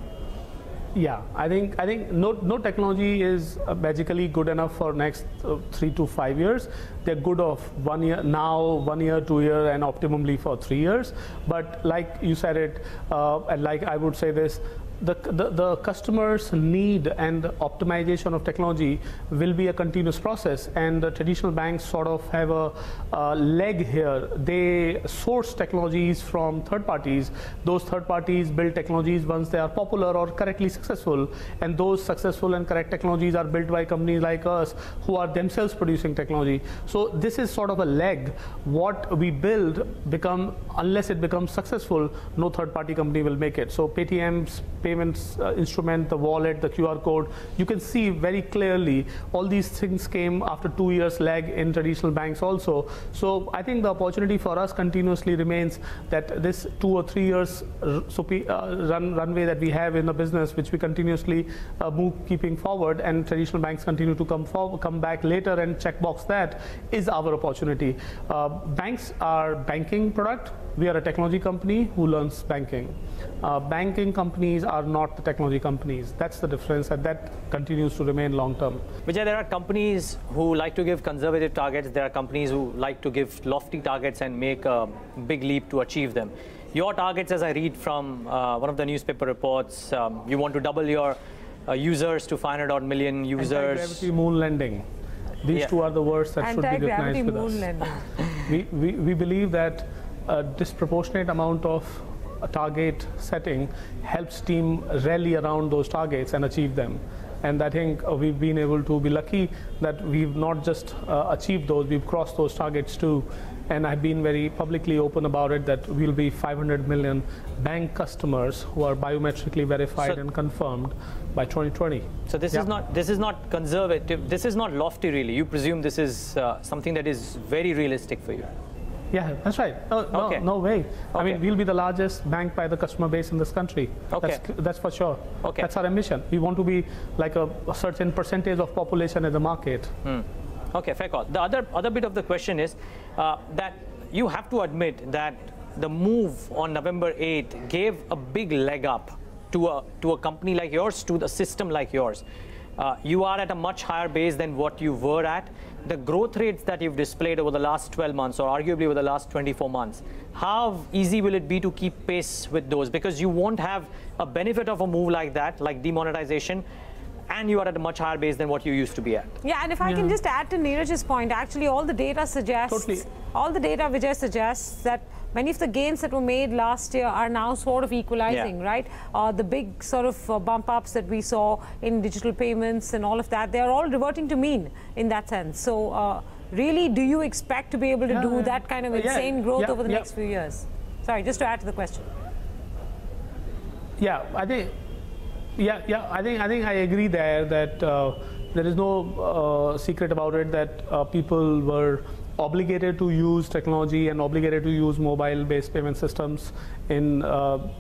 Yeah, I think no technology is magically good enough for next 3 to 5 years. They're good of 1 year now, 1 year, 2 year, and optimally for 3 years. But like you said it, and like I would say this, the customer's need and optimization of technology will be a continuous process, and the traditional banks sort of have a leg here. They source technologies from third parties. Those third parties build technologies once they are popular or correctly successful, and those successful and correct technologies are built by companies like us who are themselves producing technology. So this is sort of a leg. What we build unless it becomes successful, no third party company will make it. So Paytm's payments instrument, the wallet, the QR code, you can see very clearly all these things came after 2 years lag in traditional banks also. So I think the opportunity for us continuously remains that this 2 or 3 years runway that we have in the business, which we continuously keeping forward, and traditional banks continue to come back later and checkbox that, is our opportunity. Banks are banking product. We are a technology company who learns banking. Banking companies are not the technology companies. That's the difference, and that continues to remain long term. Vijay, there are companies who like to give conservative targets. There are companies who like to give lofty targets and make a big leap to achieve them. Your targets, as I read from one of the newspaper reports, you want to double your users to 500 odd million users. Anti-gravity moon landing. These two are the words that should be recognized with us. We believe that a disproportionate amount of target setting helps team rally around those targets and achieve them. And I think we've been able to be lucky that we've not just achieved those, we've crossed those targets too. And I've been very publicly open about it that we'll be 500 million bank customers who are biometrically verified and confirmed by 2020. So this is not conservative. This is not lofty, really. You presume this is something that is very realistic for you. Yeah, that's right. No way. Okay. I mean, we'll be the largest bank by the customer base in this country. Okay. That's for sure. Okay. That's our ambition. We want to be like a certain percentage of population in the market. Okay, fair call. The other bit of the question is that you have to admit that the move on November 8th gave a big leg up to a company like yours, to the system like yours. You are at a much higher base than what you were at. The growth rates that you've displayed over the last 12 months, or arguably over the last 24 months, how easy will it be to keep pace with those? Because you won't have a benefit of a move like that, like demonetization, and you are at a much higher base than what you used to be at. Yeah, and if I can just add to Neeraj's point, actually all the data suggests, all the data Vijay suggests that many of the gains that were made last year are now sort of equalizing, right? The big sort of bump ups that we saw in digital payments and all of that, they're all reverting to mean in that sense. So really, do you expect to be able to do that kind of insane growth over the next few years? Sorry, just to add to the question. Yeah, I think. I think I agree there that there is no secret about it that people were obligated to use technology and obligated to use mobile-based payment systems in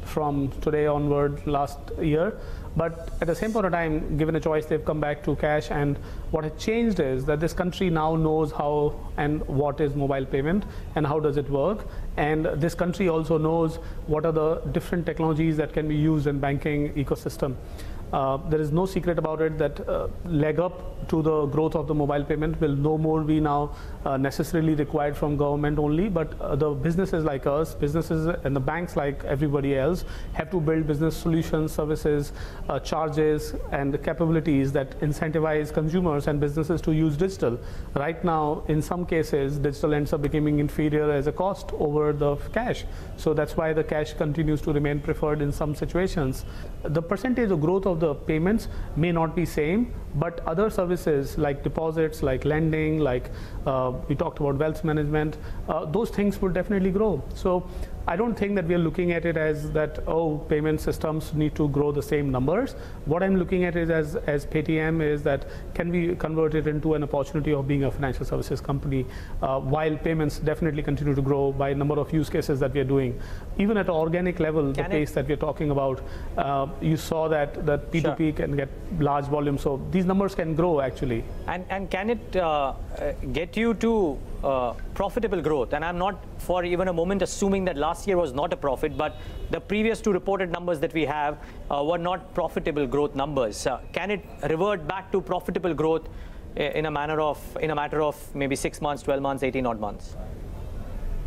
from today onward last year. But at the same point of time, given a choice, they've come back to cash. And what has changed is that this country now knows how and what is mobile payment and how does it work. And this country also knows what are the different technologies that can be used in banking ecosystem. There is no secret about it that leg up to the growth of the mobile payment will no more be now necessarily required from government only, but the businesses like us, businesses and the banks like everybody else have to build business solutions, services, charges and capabilities that incentivize consumers and businesses to use digital. Right now, in some cases, digital ends up becoming inferior as a cost over the cash. So that's why the cash continues to remain preferred in some situations. The percentage of growth of the payments may not be same, but other services like deposits, like lending, like we talked about wealth management, those things will definitely grow. So I don't think that we are looking at it as that, oh, payment systems need to grow the same numbers. What I'm looking at is as Paytm is that can we convert it into an opportunity of being a financial services company while payments definitely continue to grow by number of use cases that we are doing. Even at an organic level, the pace that we're talking about, you saw that P2P can get large volume. So these numbers can grow actually. And can it get you to profitable growth? And I'm not for even a moment assuming that last year was not a profit, but the previous two reported numbers that we have were not profitable growth numbers. Can it revert back to profitable growth in a matter of maybe 6 months, 12 months, 18 odd months?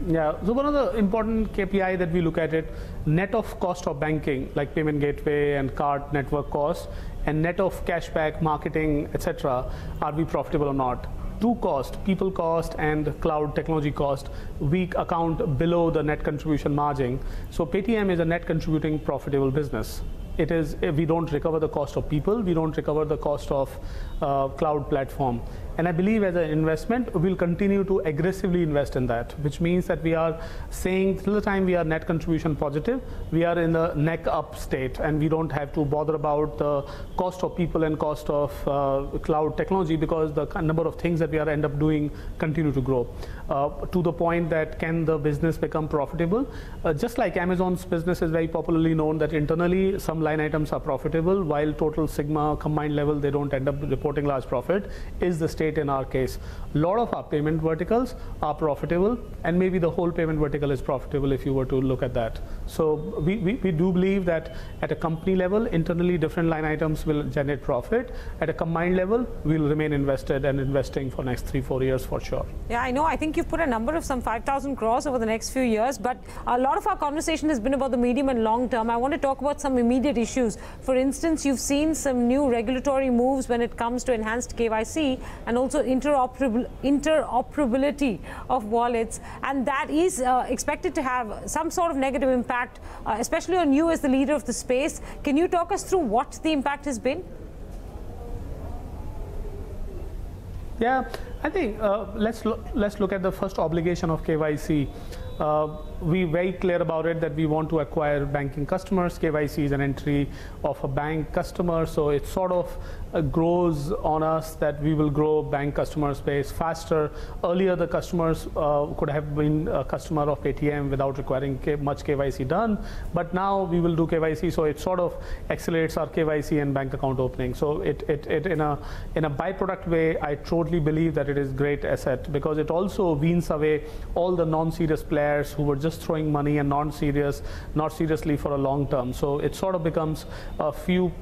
Yeah, so one of the important KPI that we look at it, net of cost of banking, like payment gateway and card network costs, and net of cashback, marketing, etc. Are we profitable or not? Two cost, people cost and cloud technology cost, we account below the net contribution margin. So Paytm is a net contributing profitable business. It is, we don't recover the cost of people, we don't recover the cost of cloud platform. And I believe as an investment, we'll continue to aggressively invest in that, which means that we are saying till the time we are net contribution positive, we are in the neck up state and we don't have to bother about the cost of people and cost of cloud technology because the number of things that we are end up doing continue to grow. To the point that can the business become profitable? Just like Amazon's business is very popularly known that internally some line items are profitable while total sigma combined level they don't end up reporting large profit, is the state in our case. A lot of our payment verticals are profitable and maybe the whole payment vertical is profitable if you were to look at that. So we do believe that at a company level, internally different line items will generate profit. At a combined level, we'll remain invested and investing for next 3-4 years for sure. Yeah, I know. I think you've put a number of some 5,000 crores over the next few years, but a lot of our conversation has been about the medium and long term. I want to talk about some immediate issues. For instance, you've seen some new regulatory moves when it comes to enhanced KYC and also interoperability of wallets, and that is expected to have some sort of negative impact, especially on you as the leader of the space. Can you talk us through what the impact has been? Yeah, I think let's look at the first obligation of KYC. We're very clear about it that we want to acquire banking customers. KYC is an entry of a bank customer, so it sort of grows on us that we will grow bank customer space faster. Earlier, the customers could have been a customer of Paytm without requiring much KYC done, but now we will do KYC, so it sort of accelerates our KYC and bank account opening. So it in a byproduct way, I totally believe that it is great asset because it also weans away all the non-serious players who were just throwing money and not seriously for a long term. So it sort of becomes a few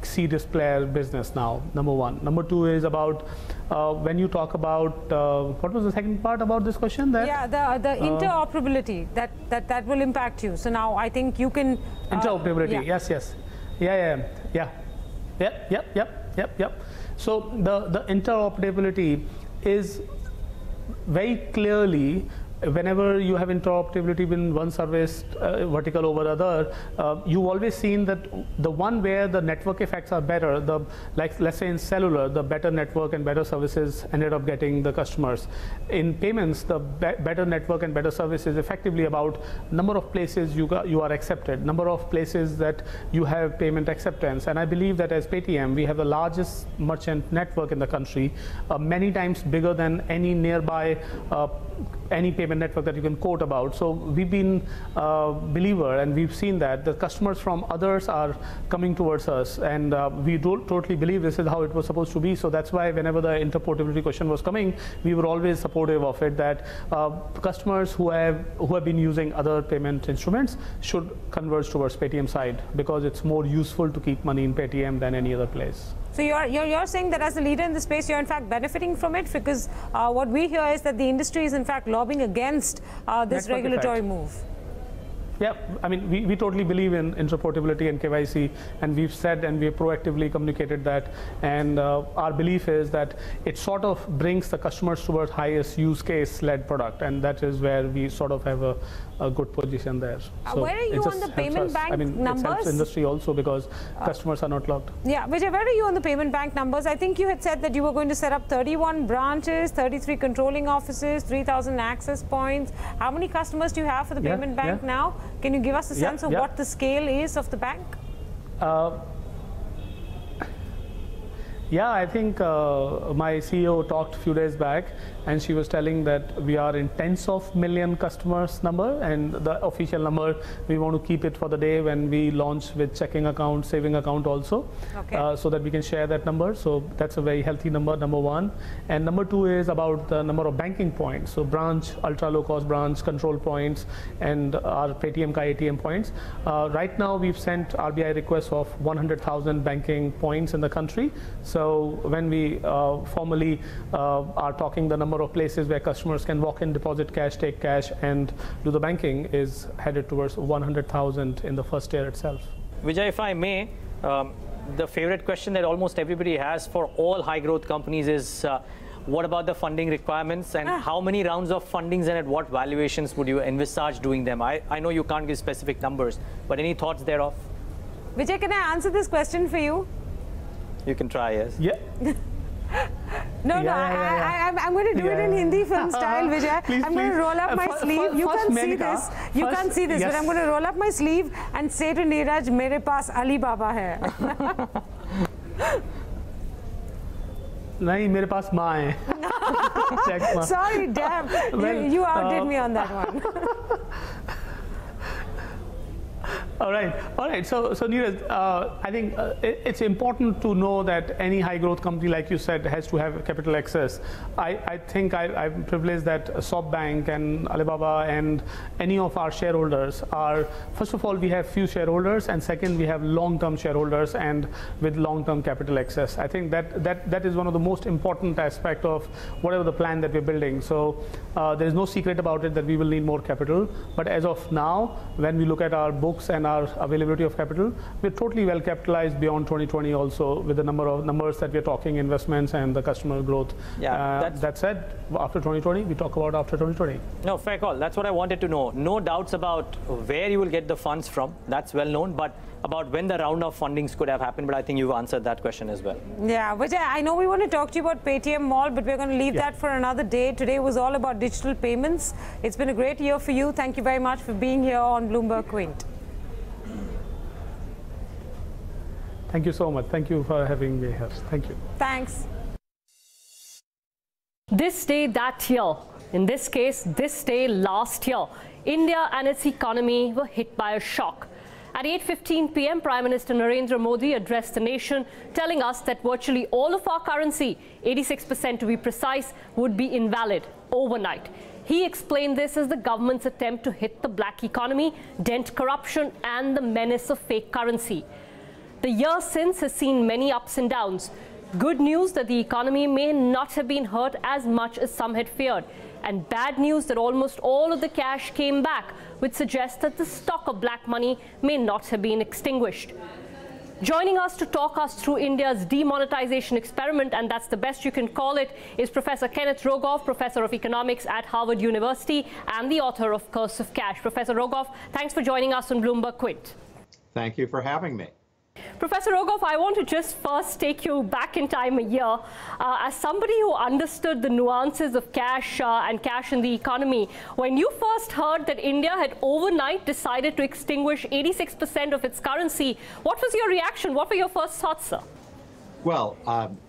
serious player business now, number one. Number two is about when you talk about what was the second part about this question? That yeah, the interoperability that will impact you. So now I think you can interoperability. Yeah. Yes. Yep. So the interoperability is very clearly, whenever you have interoperability in one service vertical over other, you've always seen that the one where the network effects are better, like let's say in cellular, the better network and better services ended up getting the customers. In payments, the better network and better service is effectively about number of places you are accepted, number of places that you have payment acceptance. And I believe that as Paytm, we have the largest merchant network in the country, many times bigger than any nearby any payment network that you can quote about. So we've been believer, and we've seen that the customers from others are coming towards us, and we totally believe this is how it was supposed to be. So that's why whenever the interoperability question was coming, we were always supportive of it, that customers who have been using other payment instruments should converge towards Paytm side, because it's more useful to keep money in Paytm than any other place. So you're saying that as a leader in the space, you're in fact benefiting from it, because what we hear is that the industry is in fact lobbying against this regulatory move. Yeah, I mean, we totally believe in interoperability and KYC, and we've said and we've proactively communicated that, and our belief is that it sort of brings the customers towards highest use case led product, and that is where we sort of have a good position there. So where are you on the payment bank numbers? It helps industry also because customers are not locked. Yeah, Vijay, where are you on the payment bank numbers? I think you had said that you were going to set up 31 branches, 33 controlling offices, 3,000 access points. How many customers do you have for the payment bank now? Can you give us a sense of what the scale is of the bank? Yeah, I think my CEO talked a few days back, and she was telling that we are in tens of million customers number, and the official number, we want to keep it for the day when we launch with checking account, saving account also, so that we can share that number. So that's a very healthy number, number one. And number two is about the number of banking points. So branch, ultra low cost branch, control points, and our Paytm Ka ATM points. Right now we've sent RBI requests of 100,000 banking points in the country. So when we formally are talking, the number of places where customers can walk in, deposit cash, take cash, and do the banking is headed towards 100,000 in the first year itself. Vijay, if I may, the favorite question that almost everybody has for all high growth companies is what about the funding requirements, and how many rounds of fundings and at what valuations would you envisage doing them? I know you can't give specific numbers, but any thoughts thereof? Vijay, can I answer this question for you? You can try, yes. Yeah. I'm going to do it in Hindi film style, Vijay. I'm going to roll up my sleeve. You can't see this. You can't see this, but I'm going to roll up my sleeve and say to Neeraj, "Mere paas Ali Baba hai." नहीं, मेरे पास माँ है. Sorry, damn. You outdid me on that one. All right. So Neeraj, I think it's important to know that any high growth company, like you said, has to have capital access. I think I'm privileged that SoftBank and Alibaba and any of our shareholders are, first of all, we have few shareholders, and second, we have long-term shareholders and with long-term capital access. I think that is one of the most important aspect of whatever the plan that we're building. So there is no secret about it that we will need more capital. But as of now, when we look at our books and our availability of capital, we're totally well capitalized beyond 2020 also, with the numbers that we're talking, investments and the customer growth. Yeah, that said, after 2020, we talk about after 2020. No, fair call. That's what I wanted to know. No doubts about where you will get the funds from. That's well known. But about when the round of fundings could have happened, but I think you've answered that question as well. Yeah, but I know we want to talk to you about Paytm Mall, but we're going to leave that for another day. Today was all about digital payments. It's been a great year for you. Thank you very much for being here on Bloomberg Quint. Thank you so much. Thank you for having me here. Thank you. Thanks. This day, that year. In this case, this day last year, India and its economy were hit by a shock. At 8:15 p.m., Prime Minister Narendra Modi addressed the nation, telling us that virtually all of our currency, 86% to be precise, would be invalid overnight. He explained this as the government's attempt to hit the black economy, dent corruption, and the menace of fake currency. The year since has seen many ups and downs. Good news that the economy may not have been hurt as much as some had feared. And bad news that almost all of the cash came back, which suggests that the stock of black money may not have been extinguished. Joining us to talk us through India's demonetization experiment, and that's the best you can call it, is Professor Kenneth Rogoff, Professor of Economics at Harvard University and the author of Curse of Cash. Professor Rogoff, thanks for joining us on Bloomberg Quint. Thank you for having me. Professor Rogoff, I want to just first take you back in time a year. As somebody who understood the nuances of cash and cash in the economy, when you first heard that India had overnight decided to extinguish 86% of its currency, what was your reaction? What were your first thoughts, sir? Well,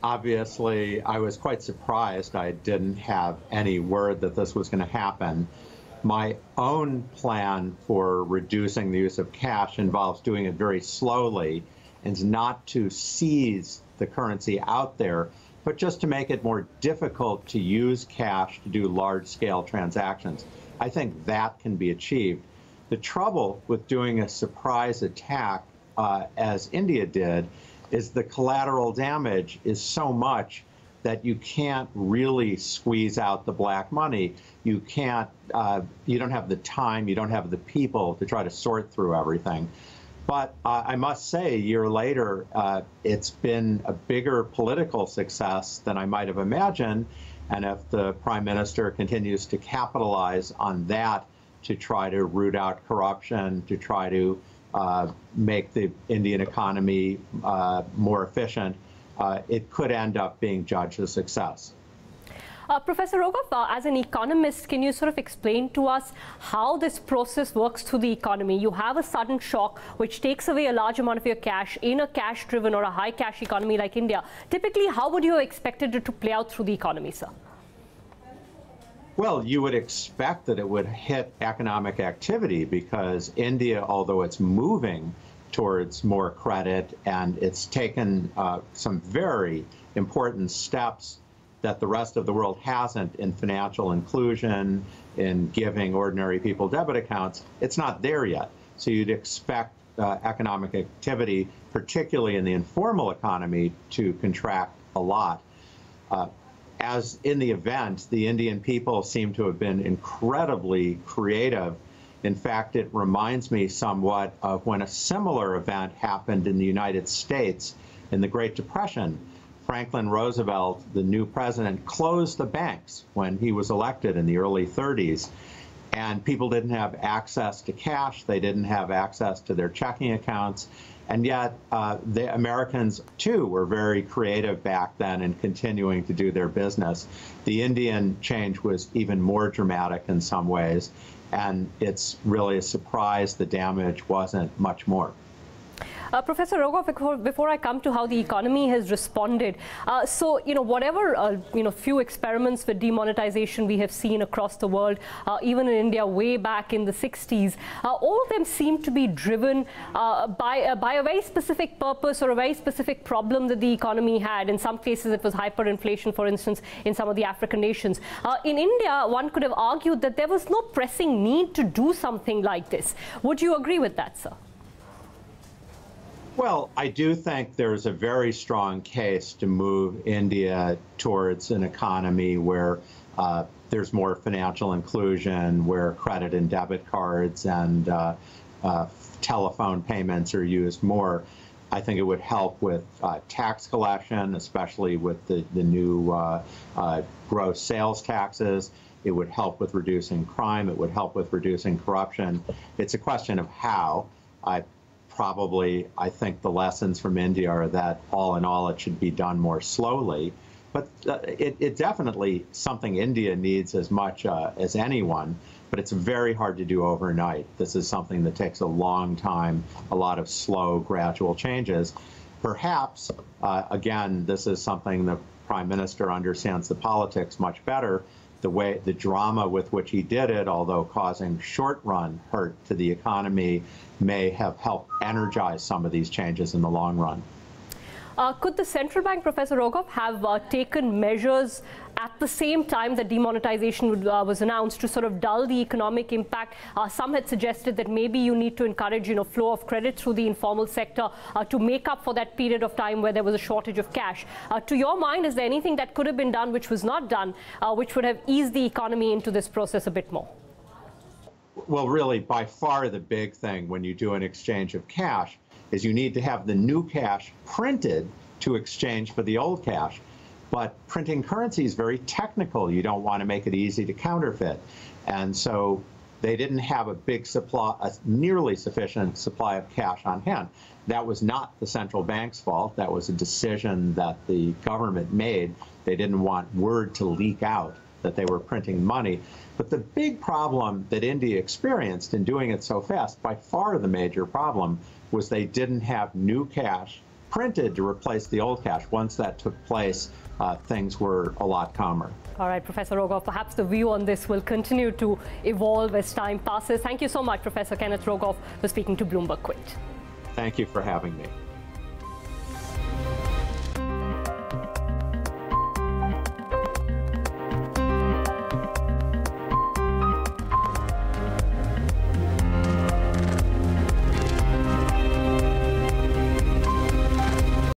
obviously, I was quite surprised. I didn't have any word that this was going to happen. My own plan for reducing the use of cash involves doing it very slowly, and not to seize the currency out there, but just to make it more difficult to use cash to do large-scale transactions. I think that can be achieved. The trouble with doing a surprise attack, as India did, is the collateral damage is so much that you can't really squeeze out the black money. You can't, you don't have the time, you don't have the people to try to sort through everything. But I must say, a year later, it's been a bigger political success than I might have imagined. And if the Prime Minister continues to capitalize on that to try to root out corruption, to try to make the Indian economy more efficient, it could end up being judged a success. Professor Rogoff, as an economist, can you sort of explain to us how this process works through the economy? You have a sudden shock which takes away a large amount of your cash in a cash-driven or a high-cash economy like India. Typically, how would you have expected it to play out through the economy, sir? Well, you would expect that it would hit economic activity because India, although it's moving towards more credit and it's taken some very important steps that the rest of the world hasn't in financial inclusion, in giving ordinary people debit accounts, it's not there yet. So you'd expect economic activity, particularly in the informal economy, to contract a lot. As in the event, the Indian people seem to have been incredibly creative. In fact, it reminds me somewhat of when a similar event happened in the United States in the Great Depression. Franklin Roosevelt, the new president, closed the banks when he was elected in the early 30s. And people didn't have access to cash. They didn't have access to their checking accounts. And yet, the Americans, too, were very creative back then in continuing to do their business. The Indian change was even more dramatic in some ways. And it's really a surprise the damage wasn't much more. Professor Rogoff, before I come to how the economy has responded, so, whatever, few experiments with demonetization we have seen across the world, even in India way back in the 60s, all of them seem to be driven by a very specific purpose or a very specific problem that the economy had. In some cases, it was hyperinflation, for instance, in some of the African nations. In India, one could have argued that there was no pressing need to do something like this. Would you agree with that, sir? Well, I do think there's a very strong case to move India towards an economy where there's more financial inclusion, where credit and debit cards and telephone payments are used more. I think it would help with tax collection, especially with the new gross sales taxes. It would help with reducing crime. It would help with reducing corruption. It's a question of how. I think the lessons from India are that all in all, it should be done more slowly. But it definitely something India needs as much as anyone, but it's very hard to do overnight. This is something that takes a long time, a lot of slow, gradual changes. Perhaps, again, this is something the Prime Minister understands the politics much better. The drama with which he did it, although causing short-run hurt to the economy, may have helped energize some of these changes in the long run. Could the central bank, Professor Rogov, have taken measures at the same time that demonetization was announced to sort of dull the economic impact? Some had suggested that maybe you need to encourage, flow of credit through the informal sector to make up for that period of time where there was a shortage of cash. To your mind, is there anything that could have been done which was not done, which would have eased the economy into this process a bit more? Well, really, by far the big thing when you do an exchange of cash is you need to have the new cash printed to exchange for the old cash. But printing currency is very technical. You don't want to make it easy to counterfeit. And so they didn't have a big supply, a nearly sufficient supply of cash on hand. That was not the central bank's fault. That was a decision that the government made. They didn't want word to leak out that they were printing money. But the big problem that India experienced in doing it so fast, by far the major problem, was they didn't have new cash printed to replace the old cash. Once that took place, things were a lot calmer. All right, Professor Rogov, perhaps the view on this will continue to evolve as time passes. Thank you so much, Professor Kenneth Rogov, for speaking to Bloomberg Quint. Thank you for having me.